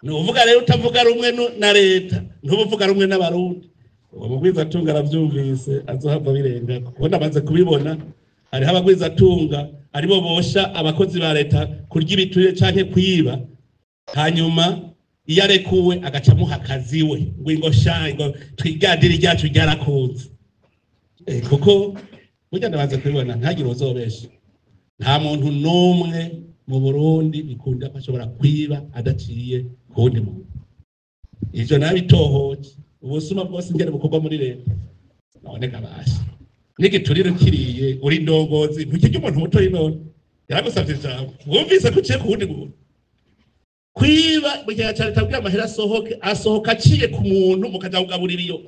Nuvuga rero utavuga rumwe na leta ntubuvuga rumwe n'abarundi. Uwo mugwizatunga aravyumvise azohava birenga, kuko ndamaze kubibona. Hariho abagwizatunga aribo bosha abakozi ba leta kurya ibiturire canke kwiba, hanyuma iyo arekuwe agaca amuha akazi we ngo sha ngo twigadire ryacu ryarakunze. Kuko burya ndabaze kubibona ntagire uzobesha, nta muntu n'umwe mu Burundi bikunda ashobora kwiba adaciye kundi muntu. ivyo nabitohoje ubusuma bwose ingene bukorwa muri leta none kabasha n'igiturire kiriye uri ndongozi ntukijye umuntu muto y'inone yaragusavye ijambo wumvise ko uciye ku wundi muntu kwiba mu gihe cyane tabwiye amahera asohoka aciye ku muntu mukaja kugaburira iyo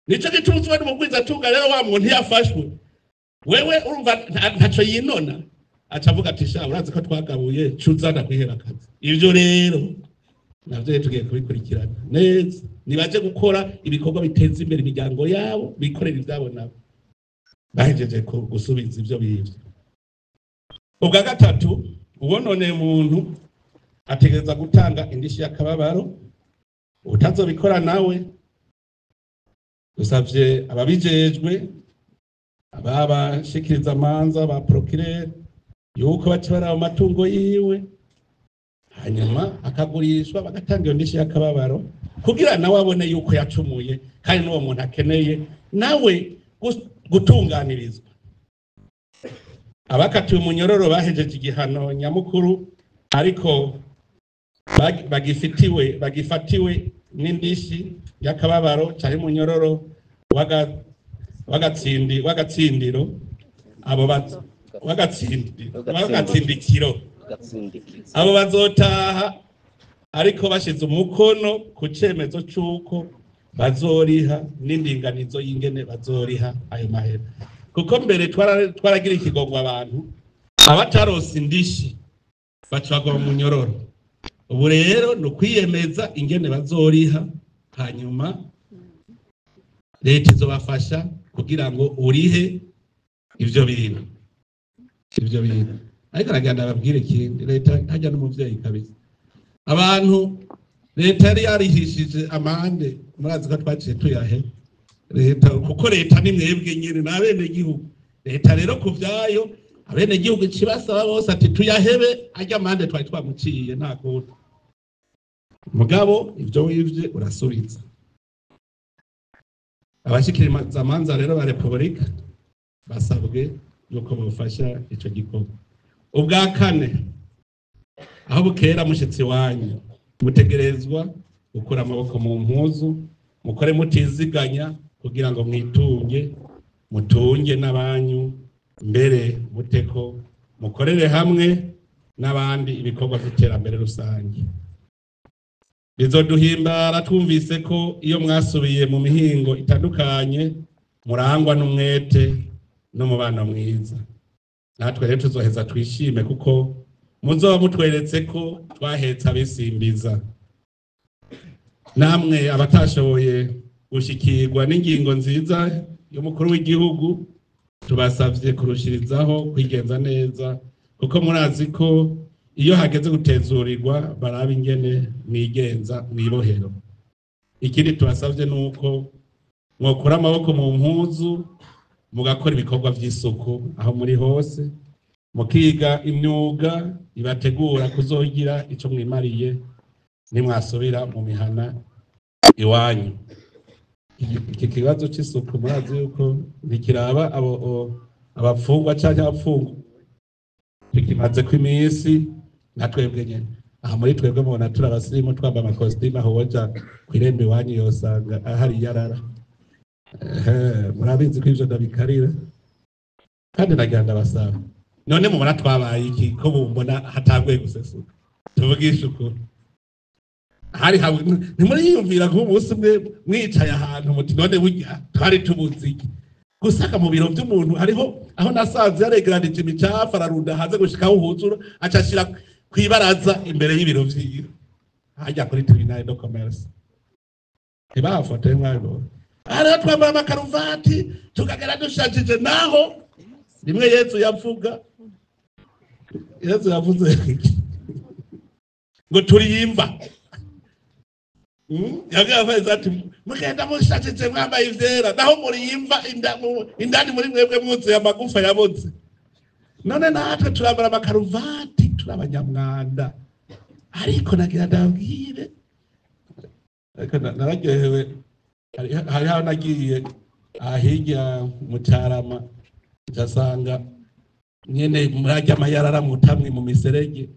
nico gituma uzwa n'umugwiza atunga rero wa muntu yafashwe wewe urumva ntaco yinona acavuga ati sha urazi ko twagabuye cuzana kwihera akazi ivyo rero navyo tugiye kubikurikirana neza nibaje gukora ibikorwa biteza imbere imiryango yabo bikorera ivyabo nabo bahejeje gusubiza ivyo bivyo ubwa gatatu ubonone muntu ategereza gutanga indishi y'akababaro utazobikora nawe usavye ababijejwe ababashikiriza amanza ba procureur yuko batwara amatungo yiwe hanyuma akagurishwa bagatanga iyo ndishi y'akababaro kugira nawe abone yuko yacumuye kandi n'uwo muntu akeneye nawe gutunganirizwa abakatiwe umunyororo bahejeje igihano nyamukuru ariko bagifatiwe n'indishi y'akababaro cyari umunyororo wagatsindiro abo wagatsindikiro abo bazotaha ariko bashize umukono ku cemezo c'uko bazoriha n'indinganizo y'ingene bazoriha ayo mahera kuko mbere twaragira ikigongwa abantu abatarose indishi bacagwa mu munyororo ubu rero no kwiyemeza ingene bazoriha hanyuma leta izobafasha kugira ngo urihe ivyo bintu ariko aragenda ababwire ikindi leta hajya n'umuvyeyi kabisa abantu leta yari yarihishije amande murazi ko twaciye tuyahe leta kuko leta ni mwebwe nyine n'abene gihugu leta rero kuvyayo abene gihugu kibasaba bose ati tuyahebe ajya amande twari twamuciye nta kundi mugabo ivyo wivye urasubiza abashikiriza amanza rero ba Republika basabwe yuko bofasha ico gikorwa ubwa kane aho bukera mushitsi wanyu mutegerezwa gukura amaboko mu mpuzu mukore mutiziganya kugira ngo mutunge n'abanyu mbere muteko mukorere hamwe n'abandi ibikorwa by'iterambere rusange bizoduhimbara twumvise ko iyo mwasubiye mu mihingo itandukanye murangwa n'umwete n'umubano mwiza natwe rero tuzoheza twishime kuko muzoba mutweretse ko twahetse abisimbiza namwe abatashoboye gushikirwa n'ingingo nziza y'umukuru w'igihugu tubasavye kurushirizaho kwigenza neza kuko murazi ko iyo hageze gutezurirwa baraba ingene mwigenza mwibohero ikindi tubasavye nuko mwokura amaboko mu mpuzu mugakora ibikorwa vy'isuku aho muri hose mukiga imyuga ibategura kuzogira ico mwimariye nimwasubira mu mihana iwanyu iki kibazo c'isuku murazi yuko ntikiraba abapfungwa canke abapfungwa bikimaze ko iminsi natwebwe nyene aha muri twebwe mubona turi abasirimu twamba amakositimu aho woja kw'irembo iwanyu yosanga ahari yarara murabizi ko ivyo ndabikarira kandi nagira ndabasaba none mubona twabaye iki ko bumbona hatanguye gusesuka tuvugisha ukuri hari hamwe ntimuriyumvira nk'umunsi umwe mwicaye ahantu muti none burya twari tubuzi iki gusaka mu biro by'umuntu hariho aho nasanze yaregeranije imicafu ararunda hanze gushikaho uhuzura acashira kwibaraza imbere y'ibiro vyiwe hajya kuri tribunal de commerce ntibafotoye mwabibona hariho twambaye amakaruvati tukagera dushajije naho rimwe Yesu yavuze ngo turiyimba yagavuze ati mugenda mushajije mwambaye ivyera naho muriyimva indani muri mwebwe mwuzuye amagufa yaboze none natwe turambara amakaruvati turabanyamwanda ariko nagira ndabwire nararyohewe hariho nagiye ahirya mu Carama ndasanga nyene murajya amayarara mutamwe mu miserege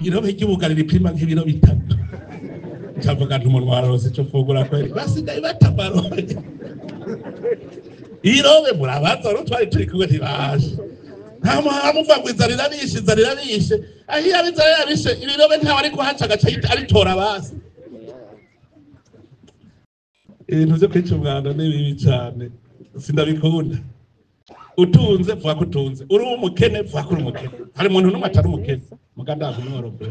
irobe ry'ubugari ripima nk'ibiro 3 cavuga ntumuntu warose cyo fungura kweri basigaye batabaroye irobe murabaza ro twari turi kumwe ntibashe nta muvuga ngo inzara irabishe ahiya inzara yabishe ibirobe ntawe ariko haca gaca aritora basi ibintu byo kwica umwanda ni bibi cyane sindabikunda utunze vuga ko utunze uri umukene vuga ko uri umukene hari umuntu n'umwe atari umukene mugandaza umworobe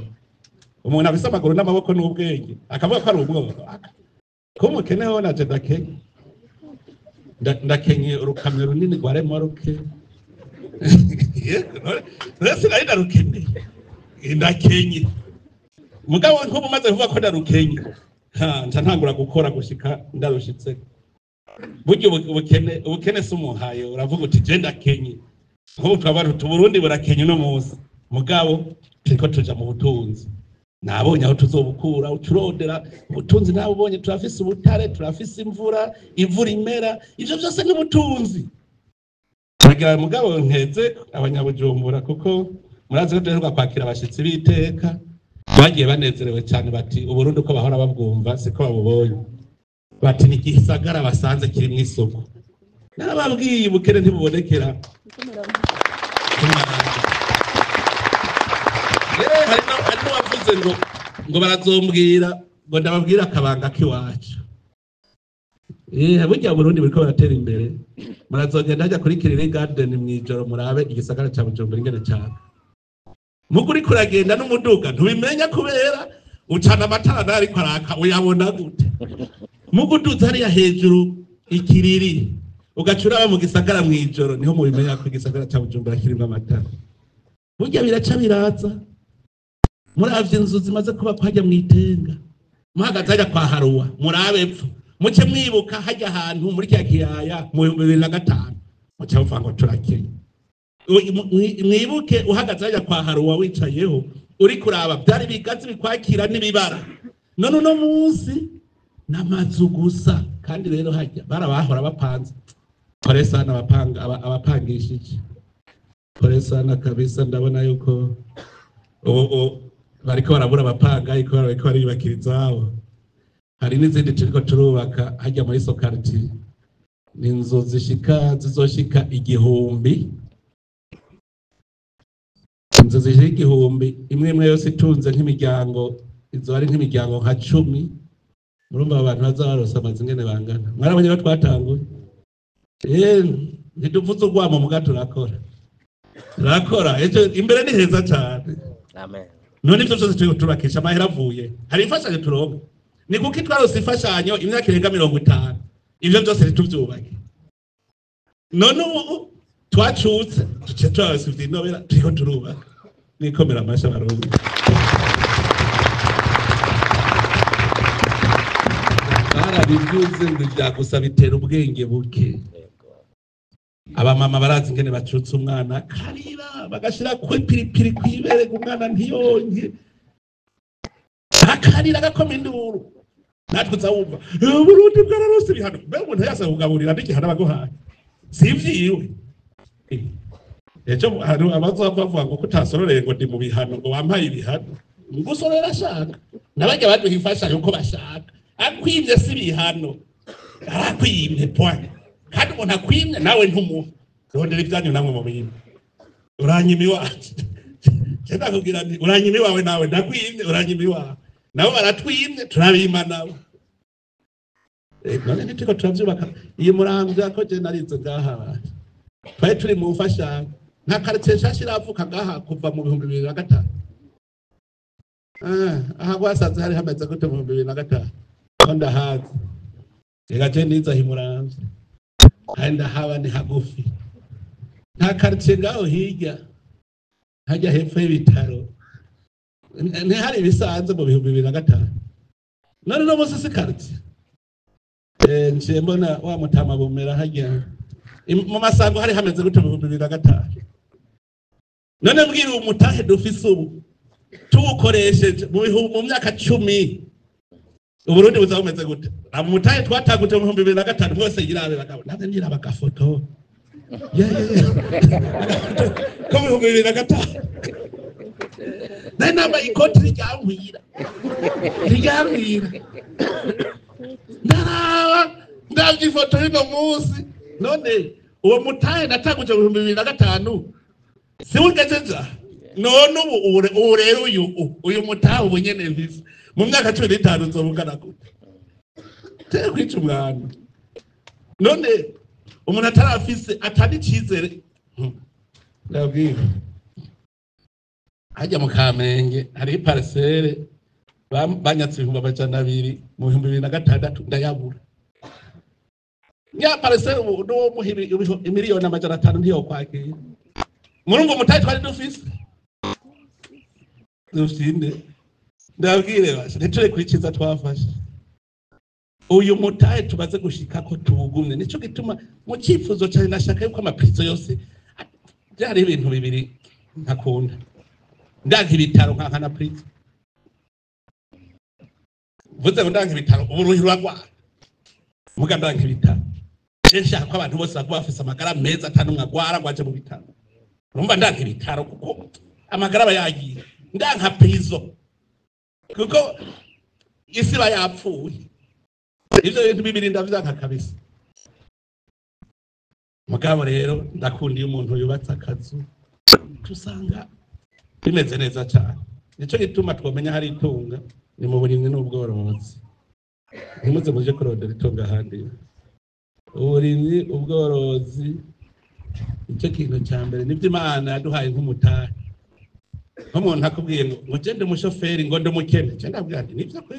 umuntu afise amaguru n'amaboko n'ubwenge akavuga ko ari ubwoko ko umukene ho naje ndakenye urukamyo runini rwa remoroke rese nayo ndarukene ndakenye mugabo nk'ubu maze kuvuga ko ndarukenye nca ntangura gukora gushika ndarushitse buryo ubukene si umuhaye uravuga uti je ndakenye nk'ubu twabantu Burundi burakenye no munsi mugabo turiko tuja mu butunzi nabonye aho tuzobukura uturondera ubutunzi nawe ubonye turafise ubutare turafise imvura imera ivyo byose ni butunzi bagira mugabo nkeze abanyabujumbura kuko murazi ko duheruka kwakira abashitsi biteka bagiye banezerewe cyane bati Uburundi uko bahora babwumva siko babubonye bati ni gisagara basanze kiri mu isoko nababwiye ubukene ntibubonekera hari n'uwavuze ngo barazombwira ngo ndababwira akabanga k'iwacu burya Burundi buriko baratera imbere murazogenda hajya kuri Kiriri Garden mw'ijoro murabe igisagara ca Bujumbura ingene cyane muguri kuragenda n'umuduga ntubimenya kubera ucana amatara nari kwaraka uyabona gute muguduza hariya hejuru ikiriri ugacura mu gisagara mw'ijoro niho mubimenya ko igisagara ca Bujumbura kirimo amatara burya biraca biraza muravye inzu zimaze kuba kwajya mwitenga muhagaze hajya kwa Haruwa murabepfo muce mwibuka hajya ahantu muri kya kiyaya mu 2005 muce mvuga ngo turakeye mwibuke uhagaze hajya kwa Haruwa wicayeho uri kuraba byari bigazi bikwakira n'ibibara none no munsi n'amazu gusa kandi rero hajya barabahora bapanze kore sana abapangishije kore sana kabisa ndabona yuko bariko barabura abapanga ariko bariko baribakirizaho hari n'izindi turiko turubaka hajya muri Sokarti n'inzu zizoshika 1000 inzu zishika 1000 imwe yose itunze nk'imiryango izo ari nk'imiryango nka 10 murumva abantu bazabarosa amazingene bangana mwarabonye ko twatanguye ntiduvuze urwamo muga turakora ejo imbere ni heza cyane amen none ivyo byose turiko turubakisha amahera avuye hari imfashanyo turonka ni kuko itwarose imfashanyo imyaka irenga 50 ivyo byose ntituvyubake none ubu twacutse tuce turabasivye inobera turiko turubaka nikomera amasha barundi barabivuze ngo byagusa bitera ubwenge buke abamama barazi ingene bacutse umwana karira bagashira ku piripiri kwibere umwana ntiyonke akarira gakoma induru natwe zawumva Burundi bwararose bihano mbe umuntu yasa kugaburira n'igihano baguhaye sivyiwe ejo hari abazavuga ngo kutasororeye ngo ndi mu bihano ngo wampaye ibihano ngusorera ashaka nabajya baduha imfashanyo uko bashaka akwimye si bihano akwimye point kandi umuntu akwimye nawe ntumuha rondera ibyanyu namwe mu bintu uranyimi wacu cyenda kugira ndi uranyimi wawe nawe ndakwimye uranyimi wawe nabo baratwimye turabima nabo none nitiko turavyubaka iyi muramvya ko je narize ngaha twari turi mu mfashanyo nta quartier shashi ravuka ngaha kuva mu 2005 aha gwasaze hari hameze gute mu 2005 konda hazi ega je niza himuramvya kandi haba ni hagufi nta quartier ngaho hirya hajya hepfo y'ibitaro ntihari ibisanze mu 2005 none no musi quartier nje mbona wa mutama bumera hajya mu masango hari hameze gute mu 2005 none mbwira umutahe dufise ubu tuwukoresheje mu myaka 10 Uburundi buzameze gute amutahe twatagute mu 2005 bose yirabe bakabo naze ngira bagafoto ko mu 2005 nari nambaye ikoti ryambwira ndabye ifoto y'uno munsi none uwo mutahe natanguje mu 2005 siwugejeja none ubu rero uyu mutahe ubu nyene mvise mu myaka 15 nzobungana gute tere kwica umwana none umuntu atarafise atari cizere ndabwira hajya mu Kamenge hari parcelle banyatse 200 mu 2006 ndayabura ya parcelle no muhiri miliyoni 500 ndiyo kwakira murumva mutahe twari dufise dufinde ndabwire basi ntituri kwiciza twafashe uyu mutahe tubaze gushika ko tubugumye nico gituma mu cyifuzo cyane nashaka yuko amaprizo yose byari ibintu bibiri ntakunda ndanka ibitaro nka na prizo vuze ndanka ibitaro uburuhirwa gwa muga ndanka ibitaro nshaka ko abantu bose bakuba bafise amagara meza atanumwe agwara gwaje mu bitaro urumva ndanka ibitaro kuko amagara bayagiye ndanka prizo kuko isi bayapfuye ivyo bintu bibiri ndavyanka kabisa mugabo rero ndakundiye umuntu yubatse akazu tusanga bimeze neza cyane nico gituma twomenya hari itunga ni mu burimwe n'ubworozi ntimuze muje kurondera itunga handi uburimwe ubworozi icyo kintu cya mbere nibyo Imana yaduhaye nk'umutahe nk'umuntu akubwiye ngo gende umushoferi ngo ndumukene cyane ndabwira nti nivyo kwe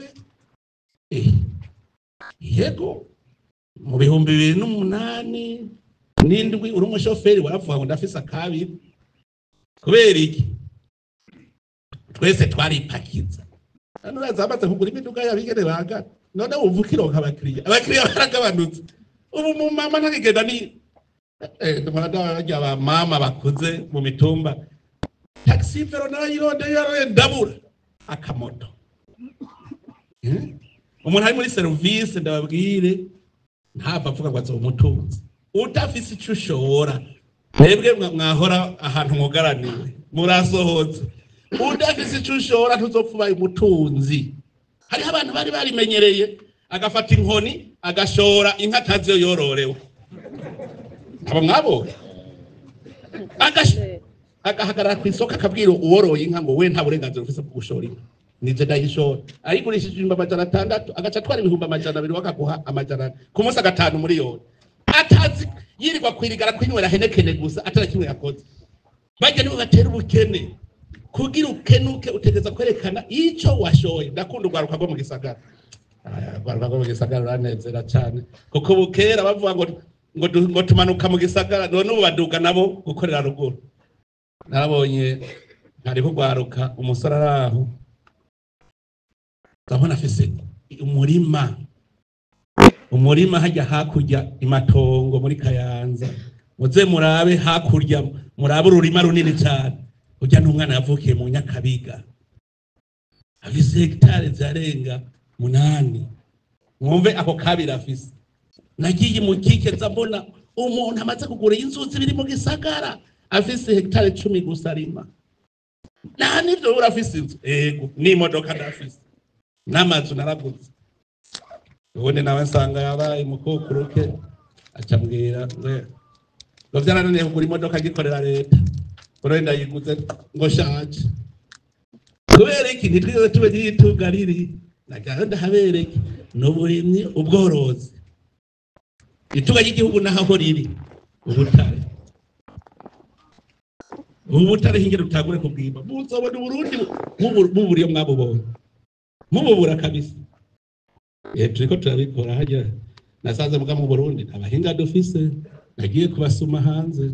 yego mu 2008 n'indwi uri umushoferi waravuga ngo ndafise akabiri kubera iki twese twaripakiza hano yazamaze kugura imiduga yabigene baga none uvukiro nk'abakiriya baragabanutse ubu mu mama ntakigenda ni ndumara ba mama bakuze mu mitumba taxi vero nayironde ndabura akamoto umuntu ari muri service ndababwire ntava avuga ngo azo umutunzi utafise icyo ushora mwebwe mwahora ahantu mugaraniwe murasohotse udafise icyo ushora ntuzopfuba umutunzi hariho abantu bari barimenyereye agafata inkoni agashora inka ataziyo yororewe aba mwabo agahagarara ku isoko akabwira uworoye inka ngo we nta burenganzira ufise bwo gushora inka nije ndayishora ayigurishije 600 agaca twara 200 wakaguha amajana ku munsi 5 miliyoni atazi yirirwa kwirigara kwinywera henekene gusa atara kimwe yakoze bajya nibo batera ubukene kugira ukenuke utegeza kwerekana ico washoye ndakunda ugwaruka rwo mu gisagara ugwaruka rwo mu gisagara ranezera cyane kuko bukera bavuga ngo tumanuka mu gisagara none ubu baduga nabo gukorera ruguru narabonye ntari kugwaruka umusore araho ndabona afise umurima hajya hakurya imatongo muri Kayanza muze murabe hakurya murabe ururima runini cyane ujya n'umwana yavukiye mu Nyakabiga afise hectare zarenga 8 mwumve ako kabiri afise nagiye mu kikeza mbona umuntu amaze kugura inzuzi biri mu gisagara afise hectare 10 gusa arima nta nivyo urafise inzu ego n'imodoka ndafise n'amazu naraguze ubundi nawe nsanga yabaye mukukuruke acambwira ngo vyarananiye kugura imodoka gikorera leta urenda yiguze ngo shaje kubera iki ntitwize tube n'itunga riri naganda habereke n'uburimyi ubworozi itunga ry'igihugu naho riri ubutare hingere utagure kubwimba muzobona Burundi muburiyo mwabubonye mububura kabisa turiko turabikora hajya nasanze muga mu Burundi abahinga dufise nagiye kubasuma hanze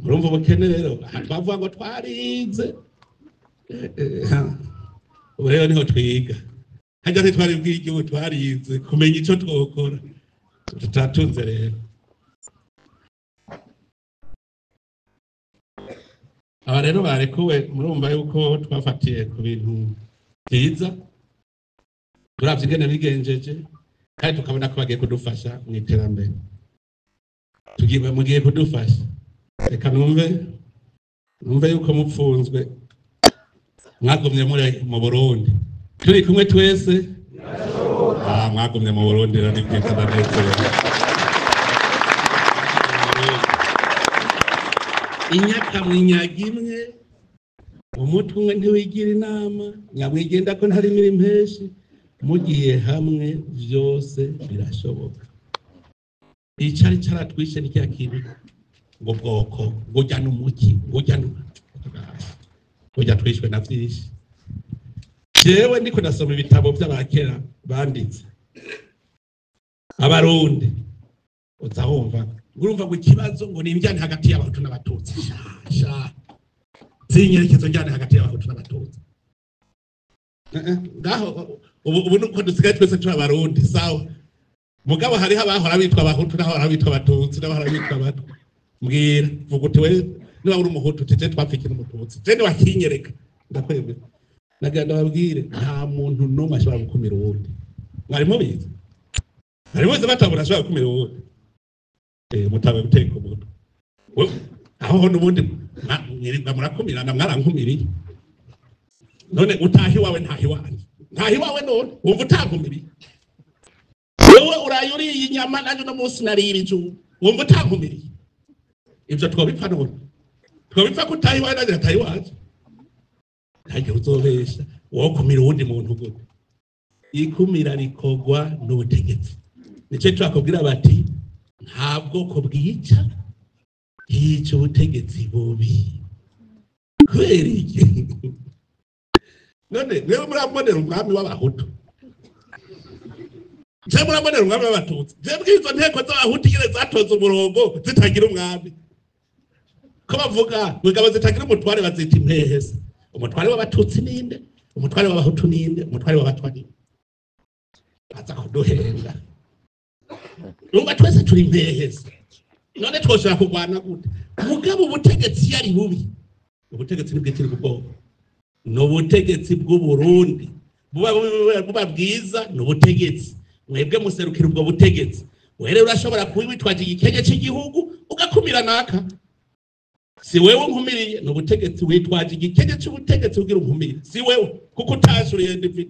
urumva ubukene rero bavuga ngo twarize ubu rero niho twiga hajya ntitwari bw'igihugu twarize kumenya icyo twokora tutatunze rero aba rero barekuwe murumva yuko twafatiye ku bintu byiza turavye ingene bigenjeje kandi tukabona ko bagiye kudufasha mu iterambere mugiye kudufasha reka numve yuko mupfunzwe mwagumye muri mu Burundi turi kumwe twese mwagumye mu Burundi rero nibyiza ndanezerewe inyaka mwinyaga imwe umutwe umwe ntiwigira inama nyamwigenda ko ntari imirimo henshi mugiye hamwe byose birashoboka icari caratwishe ni kya kintu ngo bwoko ngujya n'umuki ngujya twishwe na vyinshi jewe ndiko ndasoma ibitabo by'abakera banditse abarundi uzahumva urumva ngo ikibazo ngo ni imbyane hagati y'abahutu n'abatutsi zinyerekezo njyane hagati y'abahutu n'abatutsi ngaho ubu nuko dusigaye twese turi abarundi sawa mugabo hariho abahora bitwa abahutu n'abahora bitwa abatutsi n'abahora bitwa abatwa mbwira vuga uti we niba uri umuhutu tije twapfikira umututsi je wakinyereka ndakwemera naganda babwire nta muntu n'umwe ashobora gukumira uwundi mwarimo biza harimo biza batabura ashobora gukumira uwundi mutabe guteka umuntu aho n'ubundi mwirirwa murakumirana mwarankumiriye none utahi wawe ntahi wawe none wumva utakumiriye wewe uraye uriye inyama nanjye no munsi narira ijuru wumva utakumiriye ibyo twabipfa none twabipfa ko utahi wawe nanjye atahi waje ntajya uzobesha wowe kumira uwundi muntu gute ikumira rikogwa n'ubutegetsi nicyo twakubwira bati nta bwoko bwica hica ubutegetsi bubi kubera iki none niba murabonera umwami w'abahutu je murabonera umwami w'abatutsi je bwizo nteko z'abahutu nyine zatoza umurongo zitagira umwami ko bavuga ngabo zitagira umutware bazita impehese umutware w'abatutsi ninde umutware w'abahutu ninde umutware w'abatwa ninde baza kuduhenga numva twese turi impehese none twoshobora kurwana gute mugabo ubutegetsi yari bubi ubutegetsi nibwitiri kubwoko n'ubutegetsi bw'Uburundi buba bwiza n'ubutegetsi mwebwe muserukira ubwo butegetsi wewe urashobora kuwitwaje igikenge cy'igihugu ugakumira naka si wewe nkumiriye n'ubutegetsi witwaje igikenge cy'ubutegetsi ugira nkumiriye si wewe kuko utashuriye David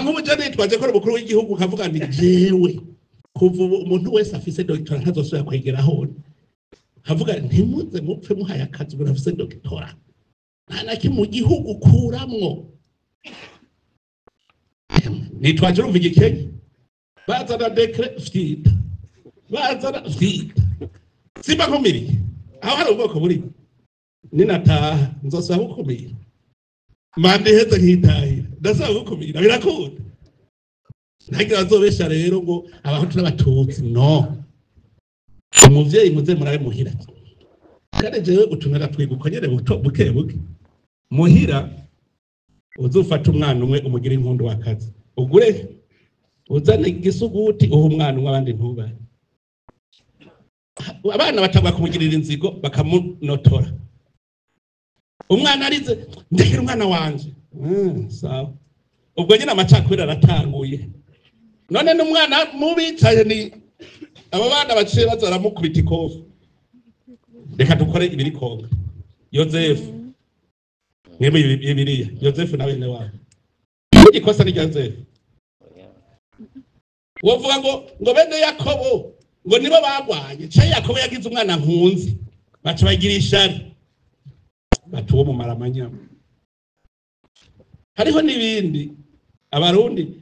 nkubu je nitwaje ko umukuru w'igihugu kavuga ndi jewe kuva umuntu wese afise doctora ntazosubira kwegera hone havuga ntimuze mupfe muhaye akazi ngo afise doctora ntanaki mu gihugu kuramwo nitwaje urumva igikenya bazana decret fita bazana fita simba nkumiriye aho hari ubwoko buri ninataha nzosaba gukumira mande heze nkitahira ndasaba gukumira birakunda ntagira azobesha rero ngo abahutu n'abatutsi no umuvyeyi muze murabe muhira kandi jewe utumera twigukonyere buke buke muhira uzufata umwana umwe umugira inkundu wakazi ugure uzane igisuguti uha umwana umwe abandi ntubare abana batabwa kumugirira inzigo bakamunotora umwana arize ndekera umwana wanje sawa ubwo nyine amacakubiri aratanguye none n'umwana mubicaye ni aba bana baciye bazaramukubita ikofu reka dukore ibiri konga Yozefu mwebe Bibiliya Yozefu na bene wabo igikosa ni Yozefu wovuga ngo bene Yakobo ngo nibo bagwanye cyaye Yakobo yagize umwana nkunzi baca bagira ishari batuwo mu maramanya hariho nibindi abarundi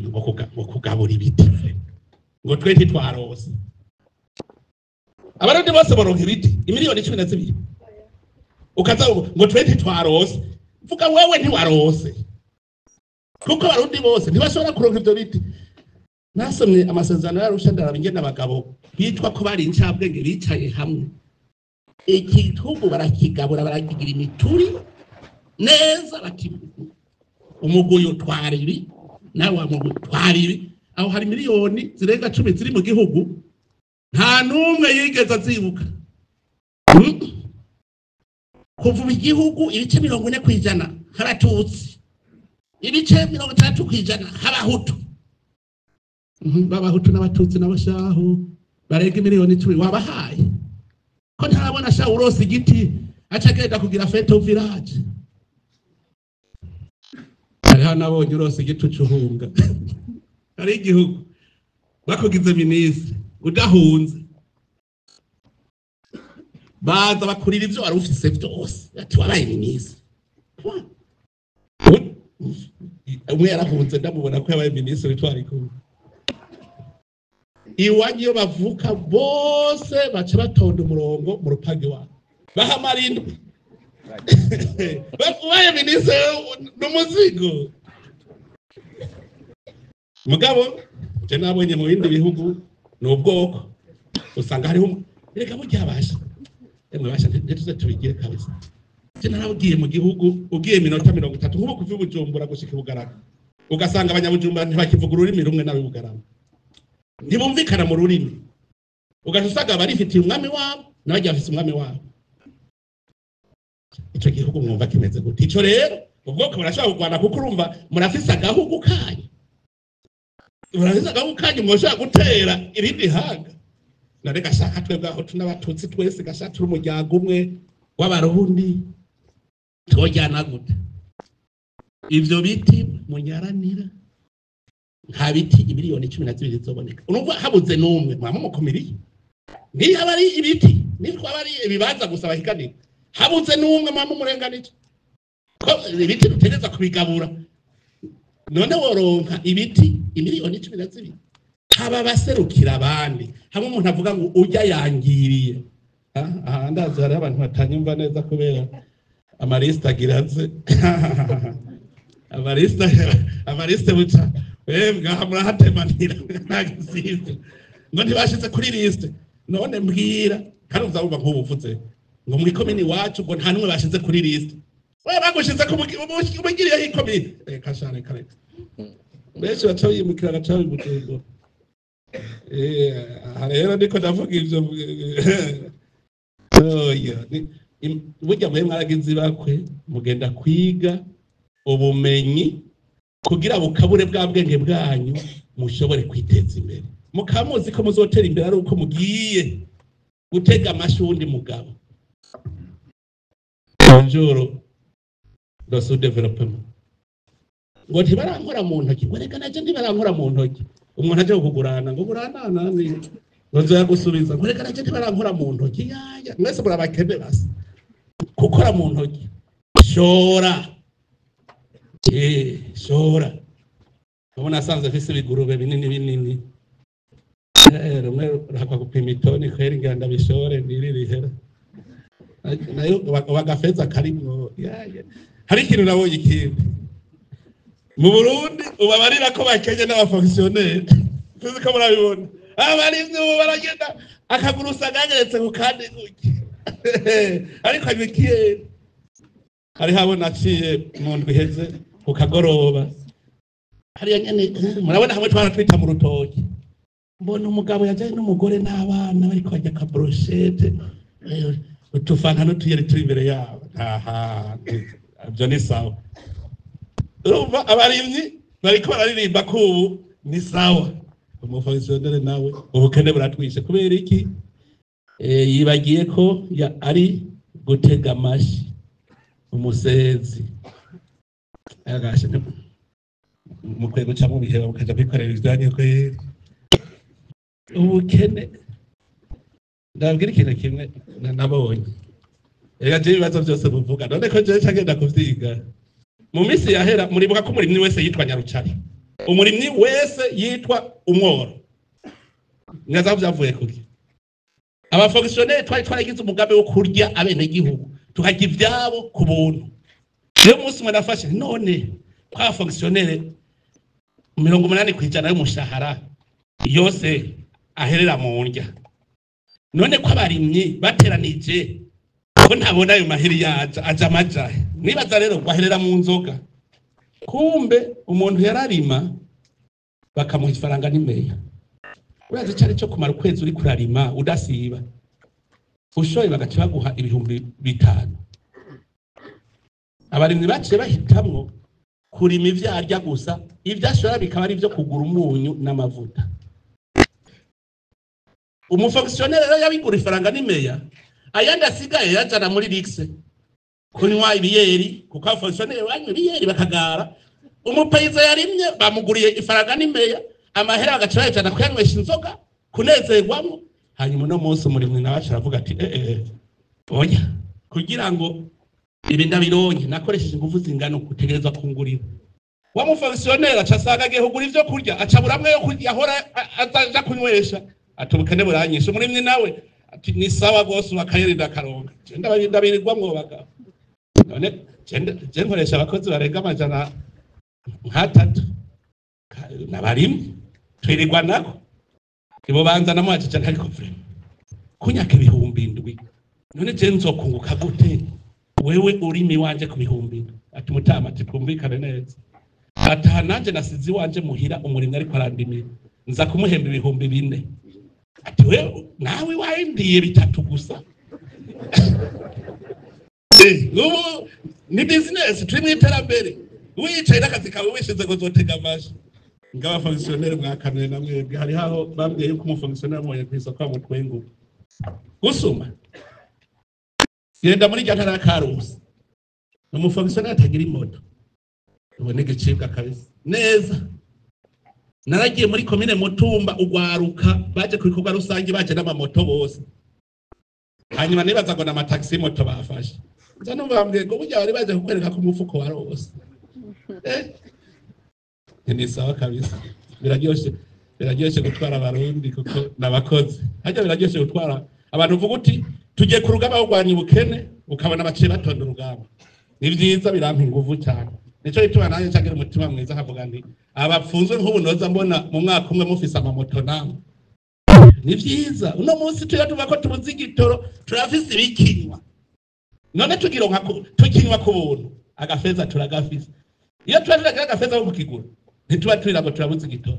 ngo kugabura ibiti ngo twe ntitwarose abarundi bose baronka ibiti imiliyoni 12 ukaza ngo twe ntitwarose vuga wewe ntiwarose kuko abarundi bose ntibashobora kuronka ibyo biti nasomye amasezerano y'Arusha ndarabingena abagabo bitwa ko bari incabwenge bicaye hamwe ikitugu barakigabura barakigira imituri neza bati umuguyo twaribi nawe wamuguyo twaribi aho hari miliyoni zirenga 10 ziri mu gihugu nta numwe yigeze azibuka kuva igihugu ibice 40% haratutsi ibice 30% habahutu babahutu n'abatutsi n'abashaho barega miliyoni 10 wabahaye ko ntarabona sha urose igiti acagenda kugira fete au village hariho nabonye urose igicucuhunga ari igihugu bakugize minisitiri udahunze baza bakurira ivyo wari ufise vyose ati wabaye minisitiri umwe yarahunze ndamubona ko yabaye minisitiri twari kumwe iwanyu iyo bavuka bose baca batonda umurongo mu rupangu wabo bahamara indwi ubaye minisitiri n'umuzigo mugabo je nabonye mu bindi bihugu n'ubwoko usanga hariho reka burya basha emwe basha ndetse tubigire kabisa je narabugiye mu gihugu ugiye minota 30 nk'uko kuva Bujumbura gushika Bugarama ugasanga abanyabujumbura ntibakivuga ururimi rumwe nawe Bugarama ntibumvikana mu rurimi ugasanga barifitiye umwami wabo n'abajya bafise umwami wabo ico gihugu mwumva kimeze gute ico rero ubwoko burashobora kugwana kuko urumva murafise agahugu kanyu urafise agahugu kanyu mwoshobora gutera irindi hanga none gashaka twebwe aho tunabatutsi twese gashaka turi umuryango umwe w'abarundi twojyana gute ivyo biti munyaranira nta biti imiliyoni 12 zoboneka urumva habuze n'umwe mwama mukomiriye ni abari ibiti nitwa abari ibibanza gusa bahikanira habuze n'umwe mwama murenganije ko ibiti dutegeza kubigabura none woronka ibiti imiliyoni 12 haba baserukira abandi hamwe umuntu avuga ngo ujya yangiriye ndazi hari abantu batanyumva neza kubera amarista agiraze amarista buca bwa murahatemanira nagisize ngo ntibashize kuri liste none mbwira kandi uzabumva nk'ubuvuze ngo muri komini wacu ngo nta numwe bashize kuri liste we bagushize kumugiriye ikomini kashane kare benshi baca yimukira gaca bibujumbura rero niko ndavuga ivyo burya mwe mwaragize bakwe mugenda kwiga ubumenyi kugira bukabure bwa bwenge bwanyu mushobore kwiteza imbere mukamuzi ko muzotera imbere ari uko mugiye gutega amashundi mugabo bonjour le sous-développement ngo ntibarankora mu ntoki ngo reka naje ntibarankora mu ntoki umuntu aje kugurana ngo gurana nani nzo yagusubiza ngo reka naje ntibarankora mu ntoki yaya mwese murabakene basi gukora mu ntoki shora shora ubona asanze afise ibigurube binini rumwe rakwa gupima itoni kwera inganda bishore nirihera nayo bagafeza karimwo yaya hari ikintu nabonye ikindi mu Burundi ubabarira ko bakenye n'abafonctionnaire tuzi ko murabibona abarimwe ubu baragenda akaguru usagageretse ku kandi guki ariko abikiye hari habona aciye mu ndwi heze ku kagoroba hariya nyene murabona hamwe twaratwita mu rutoki mbona umugabo yajaye n'umugore n'abana bariko bajya ka brochette utufanta n'utuyeri turi imbere yabo byo ni sawa urumva abarimyi bariko bararirimba ko ubu ni sawa umufonctionnaire nawe ubukene buratwishe kubera iki yibagiye ko ari gutega amashi umusezi agashe mukwiye guca mu biheba mukaja kwikorera ibijanye ko ubukene ndabwira ikintu kimwe nabonye je ibibazo byose buvuga none ko je cyagenda kuvyiga mu minsi yahera muribuka ko umurimyi wese yitwa Nyarucari umurimyi wese yitwa Umworo nyaza byavuye kuki abafonctionnaire twaragize umugambi wo kurya abene gihugu tukarya ivyabo ku buntu je umunsi mwe nafashe none kwa fonctionnaire 80% y'umushahara yose aherera mu ndya none ko abarimyi bateranije ko ntabona ayo mahiri yaje aja amajahe nibaza rero baherera mu nzoga kumbe umuntu yararima bakamuha ifaranga n'imeya urazi cyari cyo kumara ukwezi uri kurarima udasiba ushoye bagaca baguha 5,000 abarimyi baciye bahitamwo kurima ivyarya gusa ivyashora bikaba ari byo kugura umunyu n'amavuta umufonctionnaire rero yabigura ifaranga n'imeya ayandi asigaye yajana muri Rixe kunywa ibiyeri kuko abafonctionnaire banywa ibiyeri bakagara. Umupayiza yarimye bamuguriye ifaranga n'imeya amahera agacira yajana kuyanywesha inzoga kunezerwamo. Hanyuma no munsi umurimwe nabaca aravuga ati oya kugira ngo ibi ndabironye nakoresheje ingufu zingana kutegereza kungurira. Wa mufonctionnaire acasaga agiye kugura ivyo kurya acaburamwe yo kurya hora azaja kunywesha atubukane buranyisha. Umurimwe nawe ati ni sawa gose bakayerinda karonga ndabirirwa mwobaga. None je nkoresha abakozi barenga amajana nk'atatu n'abarimwe twirirwa nako ibo banza namwaje ariko vrema kunyaka ibihumbi indwi. None je nzokunguka gute wewe urimi wanje ku bihumbi? Ati Mutama ati twumvikane neza, ataha nanje nasizi wanje muhira umurimwe ariko arandimira nza kumuhemba ibihumbi 4. Ati wewe nawe waendiye bitatu gusa. Ubu ni business turi iterambere wicaye n'akazi kawe wishize kuzotega amashi. Ngaba fonctionnaire mwakanwe namwe hari haho bambwiye yuko umufonctionnaire moye kwisoko mutwengu gusuma yenda muri jantara karusi umufonctionnaire atagira imoto uboneke cibwa kabisa neza. Naragiye muri commune Mutumba ugwaruka baje kuri kuga rusange baje n'amamoto bose, hanyuma nibaza ngo na taxi moto bafashe nza numvambwiye ngo burya bari baje kukwereka ku mufuko warose. Ni sawa kabisa, biraryoshe gutwara abarundi kuko nabakozi hajya biraryoshe gutwara abantu uvuga uti tujye ku rugamba rwanya ubukene ukabona baciye batonda urugamba. Ni vyiza birampa inguvu cyane, nico gituma naje cyagira umutima mwiza kavuga ndi abapfunzwe nk'ubunoza mbona mu mwaka umwe mufise amamoto namwe. Ni vyiza uno munsi tuba ko tubuzi igitoro turafise ibikinywa. None tugironka tukinywa ku buntu agafeza turagafise. Iyo twashaka agafeza ko kukigura ntituba turira ngo turabuze igitoro.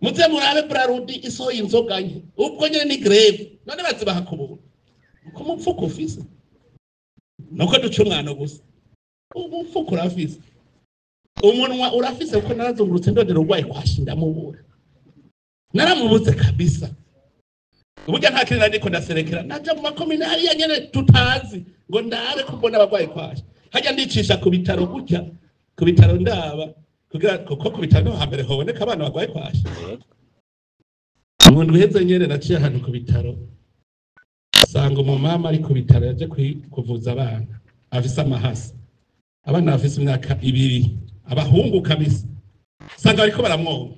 Muze murabe Brarudi isoye inzoga nke ubwo nyene ni grave. None bazibaha ku buntu ko mupfuko ufise nuko duca umwana gusa umupfuko urafise umunwa urafise kuko narazungurutse ndondero urwaye kwashinda mubura naramubuze kabisa. Uburyo nta kintu ndiko ndaserekera naje mu makomine hariya nyene tutazi ngo ndabe kubona abagwaye kwaje hajya ndicisha ku bitaro gutya ku bitaro ndaba kugira kuko ku bitaro hambere hoboneka abana bagwaye kwaje. Umuntu uheze nyene naciye ahantu ku bitaro sanga umumama ari ku bitaro yaje kuvuza abana afise amahasa, abana bafise imyaka 2 abahungu kabisa sanga ariko baramwonga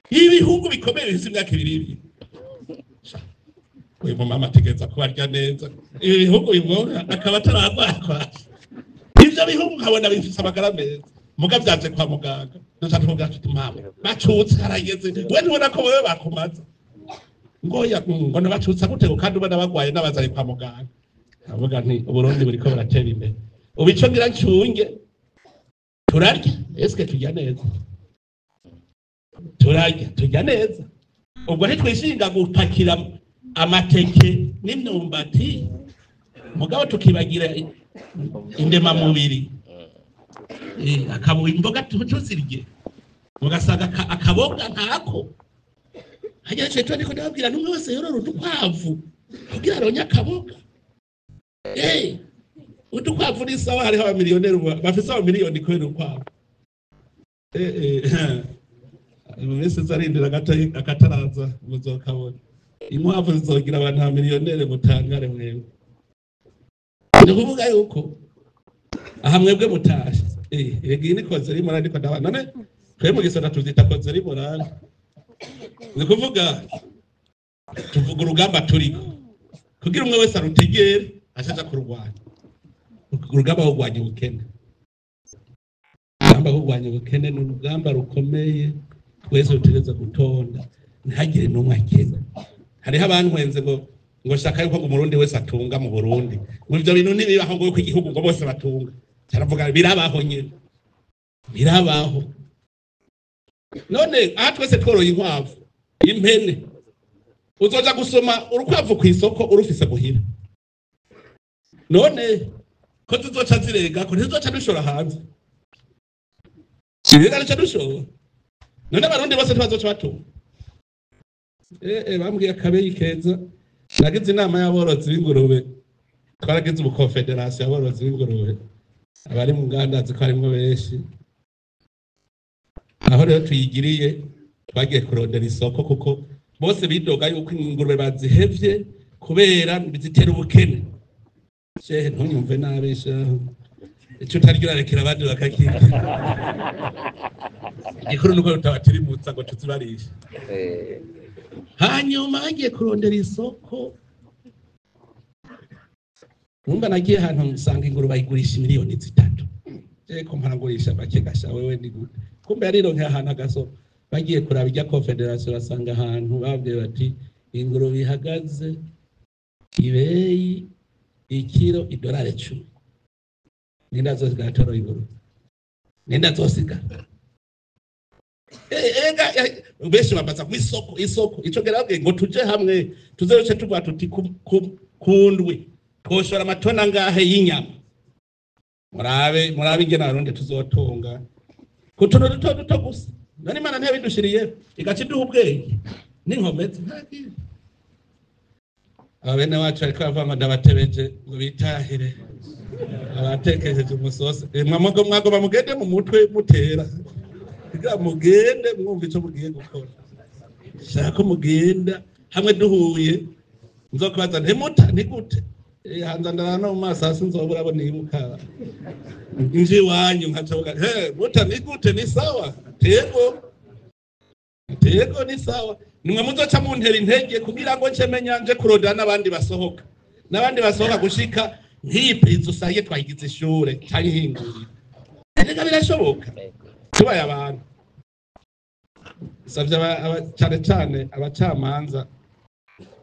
ibihungu bikomeye bifise imyaka 2. Uyu mumama ategeza kubarya neza ibihungu bimwonga akaba ataragwakwa. Ivyo bihungu nkabona bifise amagara meza muga byaje kwa muganga ndashaka kuvuga ati mama bacutse harageze we ntubona ko wewe bakumaza ngoya ngo nabacutsa gute kandi ubona bagwaye n'abazaye kwa muganga. Avuga nti Uburundi buriko buratera imbere ubico ngira ncunge turarya eske tujya neza turya neza ubwo ntitwishinga gupakira amateke n'imyumbati mugabo tukibagira indema mubiri akabuye imboga tuzirye mugasaga akaboga ntako hajya cyo ndiko ndabwira numwe wese yorora udukwavu kugira aronye akaboga. Udukwavu ni sawa hari abamiliyoneri bafise abamiliyoni kwera ukwavu. Mwese zarindira akataraza muzokabona inkwavu zizogira abantu abamiliyoneri mutangare mwewe. Ndakuvuga yuko aha mwebwe mutashe egi ni kozeri mora ndiko ndabana none twe mu gisata tuzita kozeri mora ni kuvuga tuvuga urugamba turiko kugira umwe wese arutegere ashaje kurwanya urugamba rwo kurwanya ubukene. Urugamba rwo kurwanya ubukene ni urugamba rukomeye twese rutegeza gutonda ntihagire n'umwe akena. Hariho abantwenze ngo shaka yuko umurundi wese atunga mu Burundi ngo ivyo bintu nibibaho ngo ku igihugu ngo bose batunga cyaravuga birabaho nyine birabaho. None aha twese tworoye inkwavu impene uzoja gusoma urukwavu ku isoko urufise muhira none ko tuzoca zirega ko ntizoca dushora hanze sibira arico dushora none abarundi bose twazoca batunga bambwiye akabeyi keza nagize inama y'aborozi b'ingurube twaragize ubukonfederasiyo y'aborozi b'ingurube abari mu nganda ziko harimo benshi aho rero tuyigiriye twagiye kurondera isoko kuko bose bidoga yuko ingurube bazihevye kubera bizitera ubukene shehe ntunyumve nabesha icyo utaryo urarekera abandi bakakirya igikuru nuko utabakirimutsa ngo tuzibarishe hanyuma hagiye kurondera isoko numva nagiye ahantu nsanga ingurube bayigurisha miliyoni 3 ko mparangurisha make gasha wewe ni gute kumbe yarironkeye ahantu agaso bagiye kuraba ijya confederation basanga ahantu babwiye bati ingurube ihagaze ibeyi ikiro $10 ninda zosiga toro ingurube ninda zosiga ubeshe babaza ku isoko ico gerabwe ngo tuje hamwe tuzeruce tuva tuti kundwi twoshora amatona ngahe y'inyama murabe ingena arundi tuzotunga kutuno duto gusa nani mana ntiyabidushiriye igaciduha ubwenge n'inkomezi ntaki abene wacu ariko bavanga ndabatebeje ngo bitahire abatekereje umusosi mwago bamugende mu mutwe mutera kugira mugende mwumva ico mugiye gukora shaka mugenda hamwe duhuye nzokubaza ntimuta nigute hanza ndarana mu maso hasi nzobura abo nibuka inji wanyu nkacoga muta nigute ni sawa tego ni sawa nimwe muzoca mu ntera intege kugira ngo ncemenya nje kurondera n'abandi basohoka gushika ntiyiprize usaye twayigize ishure cyangwa ihinguriro erega birashoboka tubaye abantu savye cyane abacamanza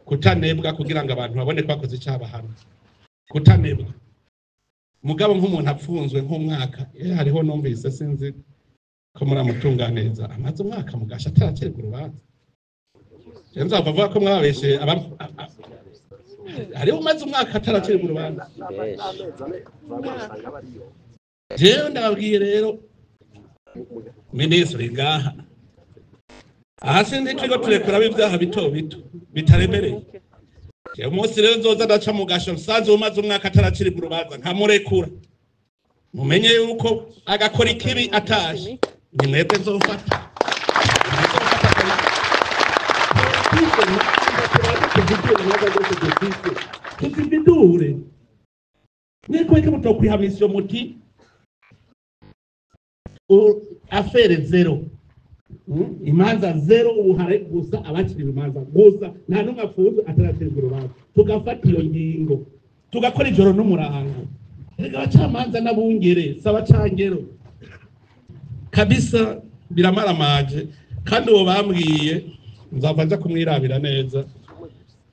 kutanebwa kugira ngo abantu babone ko bakoze icabahano kutanebwa mugabo nk'umuntu apfunzwe nk'umwaka hariho numvise sinzi ko muramutunganeza amaze umwaka mugasha ataracerwa urubanza yenza bavuga ko mwabeshe hariho umaze umwaka ataracerwa urubanza jewe ndababwiye rero minisitiri ngaha ahasi ntitwigo turekura ibyaha bito bitaremereye jewe umunsi rero nzoza ndaca mu gasho nsanze umaze umwaka ataracerwa urubanza nkamurekura mumenye yuko agakora ikibi ataje ni mwebwe nzofata tuzibidure nikweke mutokwihamisa muti afere zero imanza zero ubuhare gusa abakiri imanza gusa nta numwe apfunzwe ataraterwa urubanza tugafata iyo ngingo tugakora ijoro n'umurango erega abacamanza n'abungere sabacangero kabisa biramaramaje kandi uwo bambwiye nzava nza kumwirabira neza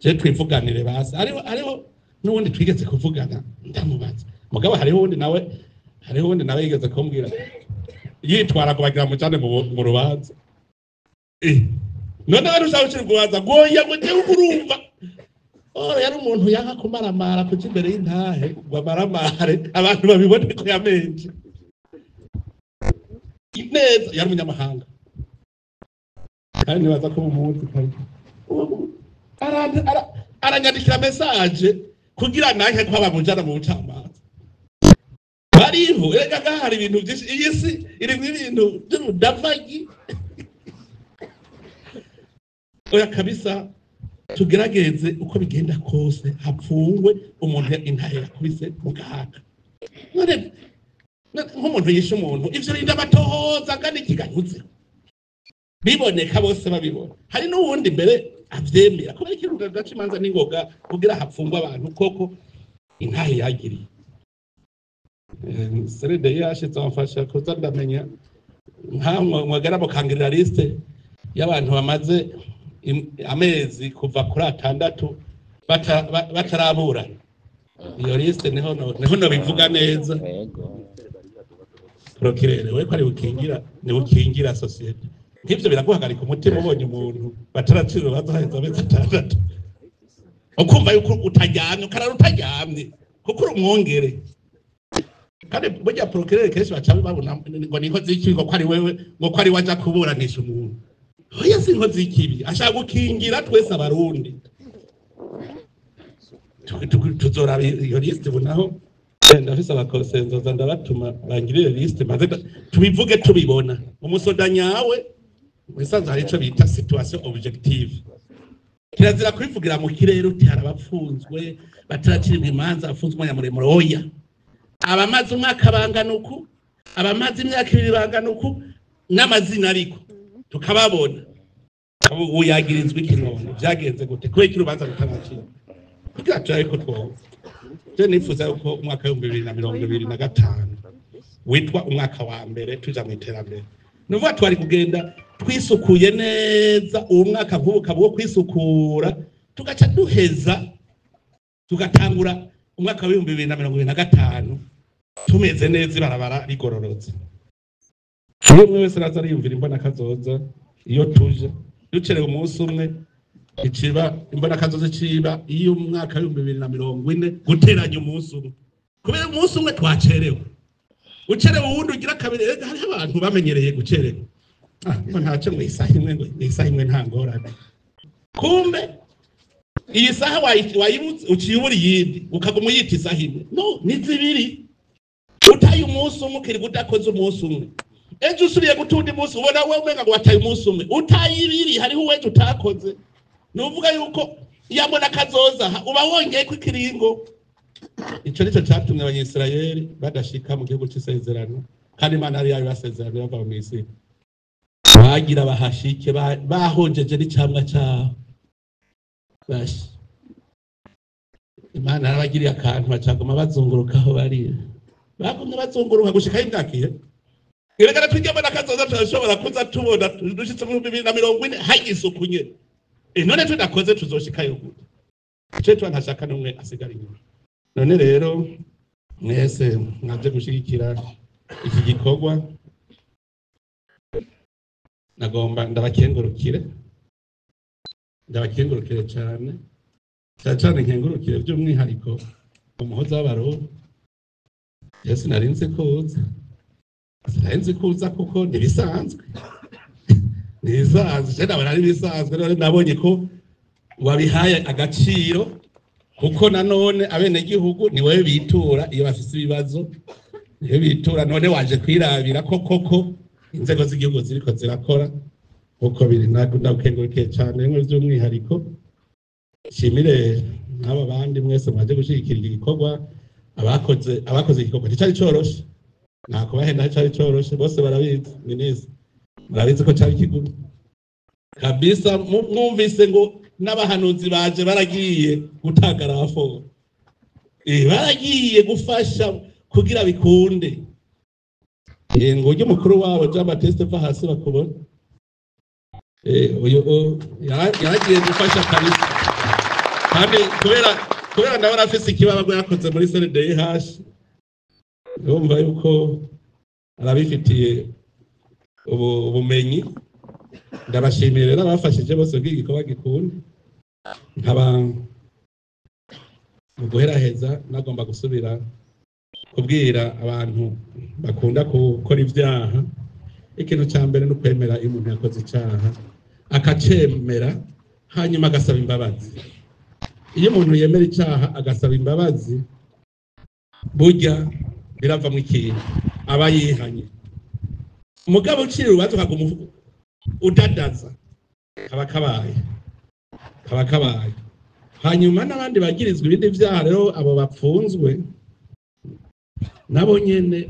je twivuganire basi ariho n'ubundi twigeze kuvugana ndamubaza mugabo hariho undi nawe yigeze kumbwira yitwara kubagira mu cyane mu rubanza none wari ushaka ukiri kubanza goya ngo je urumva yari umuntu yanga kumaramara kuki imbere y'intahe bamaramare abantu babibone ko yamenje neza yari umunyamahanga kandi baza ko mu munsi kandi aranyandikira message kugira nanke ko abamujana mu bucamanza bariho erega gahari ibintu byinshi iyi si irimo ibintu by'udavagi oya kabisa tugerageze uko bigenda kose hapfungwe umuntu intahe yakubise mu gahanga none nk'umuntu yishe umuntu ivyo rinda batohoza kandi kiganyutse biboneka bose babibona hari n'uwundi mbere avyemera kubera ikirundo gaca imanza n'ingoga kugira hapfungwa abantu koko intahe yagiriye serede yashitse amfasha kuza ndamenya nkamwe mwagara mukangirira liste y'abantu bamaze amezi kuva kuri 6 batarabura iyo liste niho bivuga neza procureur we ko ari bukingira societe nk'ivyo biraguhagarika umutima ubonye umuntu bataracira bazaheza amezi 6 ukumva yuko utajyamye ukarara utajyamye kuko uri umwongere kandi burya procureur kenshi bacabe babona ngo niko zikigo ko ari wewe ngo ko ari waja kuburanisha umuntu oya sinko zikibi ashaka gukingira twese abarundi tuzoraba iyo liste bunaho ndafise abakonsenzoza ndabatuma bangirire liste maze tubivuge tubibona umusoda nyawe wisanze hari ico bita situation objective kirazira kwivugira mu kirere uti harabapfunzwe bataracirirwa imanza afunzwe umwanya muremure oya abamaze umwaka bangana uku abamaze imyaka 2 bangana uku n'amazina ariko tukababona uyagirizwe ikinone byagenze gute kweki urubanza rutaracira kugira turabe ko twumva je nifuza yuko umwaka wa 2025 witwa umwaka wa mbere tuja mu iterambere nuvuga twari kugenda twisukuye neza uwo mwaka vuka bwo kwisukura tugaca duheza tugatangura umwaka wa 2025 tumeze neza ibarabara rigororotse umwe wese araza ariyumvira imbona kazoza iyo tuje ducerewe umunsi umwe iciba imbona kazoza ciba iyo umwaka wa 2040 guteranya umunsi umwe kubera umunsi umwe twacerewe ucerewe wundi ugira kabiri hari abantu bamenyereye gucerewe ntaco ngo isaha imwe nta ngorane kumbe iyi saha wayibutse uciyubura iyindi ukaguma uyita isaha imwe no ni zibiri utaye umunsi umwe ukiri gudakoze umunsi umwe ejo usubiye gutundi munsi ubona wewe umenga ngo wataye umunsi umwe utaye ibiri hariho uweje utakoze nuvuga yuko yambona kazoza uba wongeye ku kiringo ico nico cyatumye abanyisirayeli badashika mu gihugu cy'isezerano kandi Imana yari yabasezerano bava mu Misiri bagira bahashike bahonjeje n'icamwa cyaho bashi Imana yarabagiriye akantu bacagoma bazungurukaho bari bagumye bazunguruka gushika imyakiye Iregara tujyamo nakazoza turashobora kuza tubona dushitse mu 2040 hagisuku nyene none tudakoze tuzoshikayo gute cyo twantashaka numwe asigara inyuma none rero mwese mwaje gushigikira iki gikorwa nagomba ndabakengurukire cyane cyane nkengurukire by'umwihariko umuhoza w'abarundi Yesu narinze kuza Sinzi kuza kuko nibisanzwe nibisanzwe cyane abari bisanzwe none nabonye ko wabihaye agaciro kuko nanone abene gihugu ni wewe bitura iyo bafise ibibazo niwe bitura none waje kwirabira koko inzego z'igihugu ziriko zirakora uko biri ndakengurukiye cyane mwe by'umwihariko shimire n'aba bandi mwese mwaje gushigikira iki gikorwa abakoze igikorwa cyari coroshe nakubahenda cyari coroshe bose barabizi minisi murabizi ko cyari kigumu kabisa mwumvise ngo n'abahanuzi baje baragiye gutangara afo baragiye gufasha kugira bikunde ngo ujye mukuru wabo Jean Baptiste va hasi bakubona uyu yaragiye gufasha kabisa kandi kubera ndabona afise ikibazo yakoze muri CNDH ndumva yuko arabifitiye ubumenyi ndabashimira rero abafashije bose bw'igikorwa gikunda nkaba mu guheraheza nagomba gusubira kubwira abantu bakunda gukora ibyaha ikintu cya mbere no kwemera iyo umuntu yakoze icyaha akacemera hanyuma agasaba imbabazi iyo umuntu yemera icyaha agasaba imbabazi burya biravamo ikintu aba yihanye umugabo ucira urubanza ukaguma udadaza kaba kabaye hanyuma n'abandi bagirizwa ibindi byaha rero abo bapfunzwe nabo nyene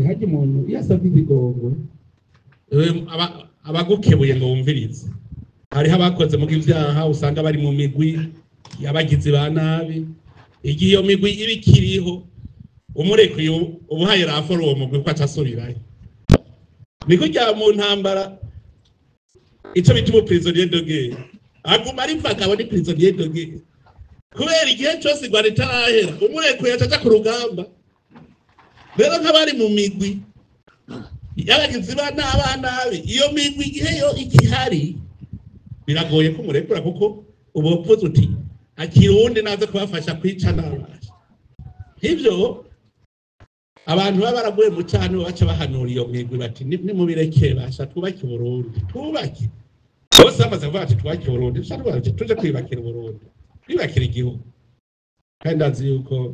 haje umuntu yasabye igigongo abagukebuye ngo wumvirize hariho abakoze mu byaha usanga bari mu migwi yabagizi ba nabi igihe iyo migwi ibikiriho umurekuye ubuhaye raforo uwo mugwi ko atasubirayo niko rya mu ntambara icyo bita prisonnier de guerre aguma ari mvagabo ni prisonnier de guerre kubera igihe cyose Rwanda itarahera umurekuye acaja ku rugamba rero nk'abari mu migwi yabagizi ba n'abana iyo migwi igihe yo ikihari biragoye ko umurekura kuko ubopfuze uti akirundi naze kubafasha kwica n'abasha ivyo abantu baba baraguye mu cyane baca bahanura iyo migwi bati ni mubireke basha twubake Burundi twubake bose bamaze kuvuga ati twubake Burundi tuje kwibakira Burundi kwibakira igihugu kandi ndazi yuko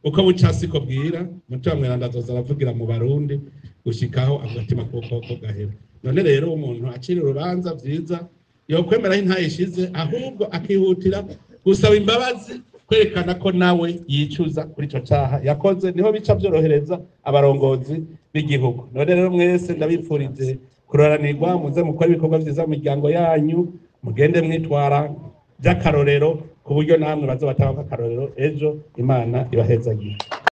uko buca siko bwira mutima mweranda azoza aravugira mu barundi gushikaho agatima koko gahera. None rero umuntu acira urubanza vyiza yokwemeraho intayishize ahubwo akihutira gusaba imbabazi kwerekana ko nawe yicuza kuri ico caha yakoze, niho bica vyorohereza abarongozi b'igihugu. None rero mwese ndabipfurize kuroranirwa, muze mukora ibikorwa vyiza mu miryango yanyu, mugende mwitwara by'akarorero ku buryo namwe bazobatanga akarorero ejo. Imana ibahezagire.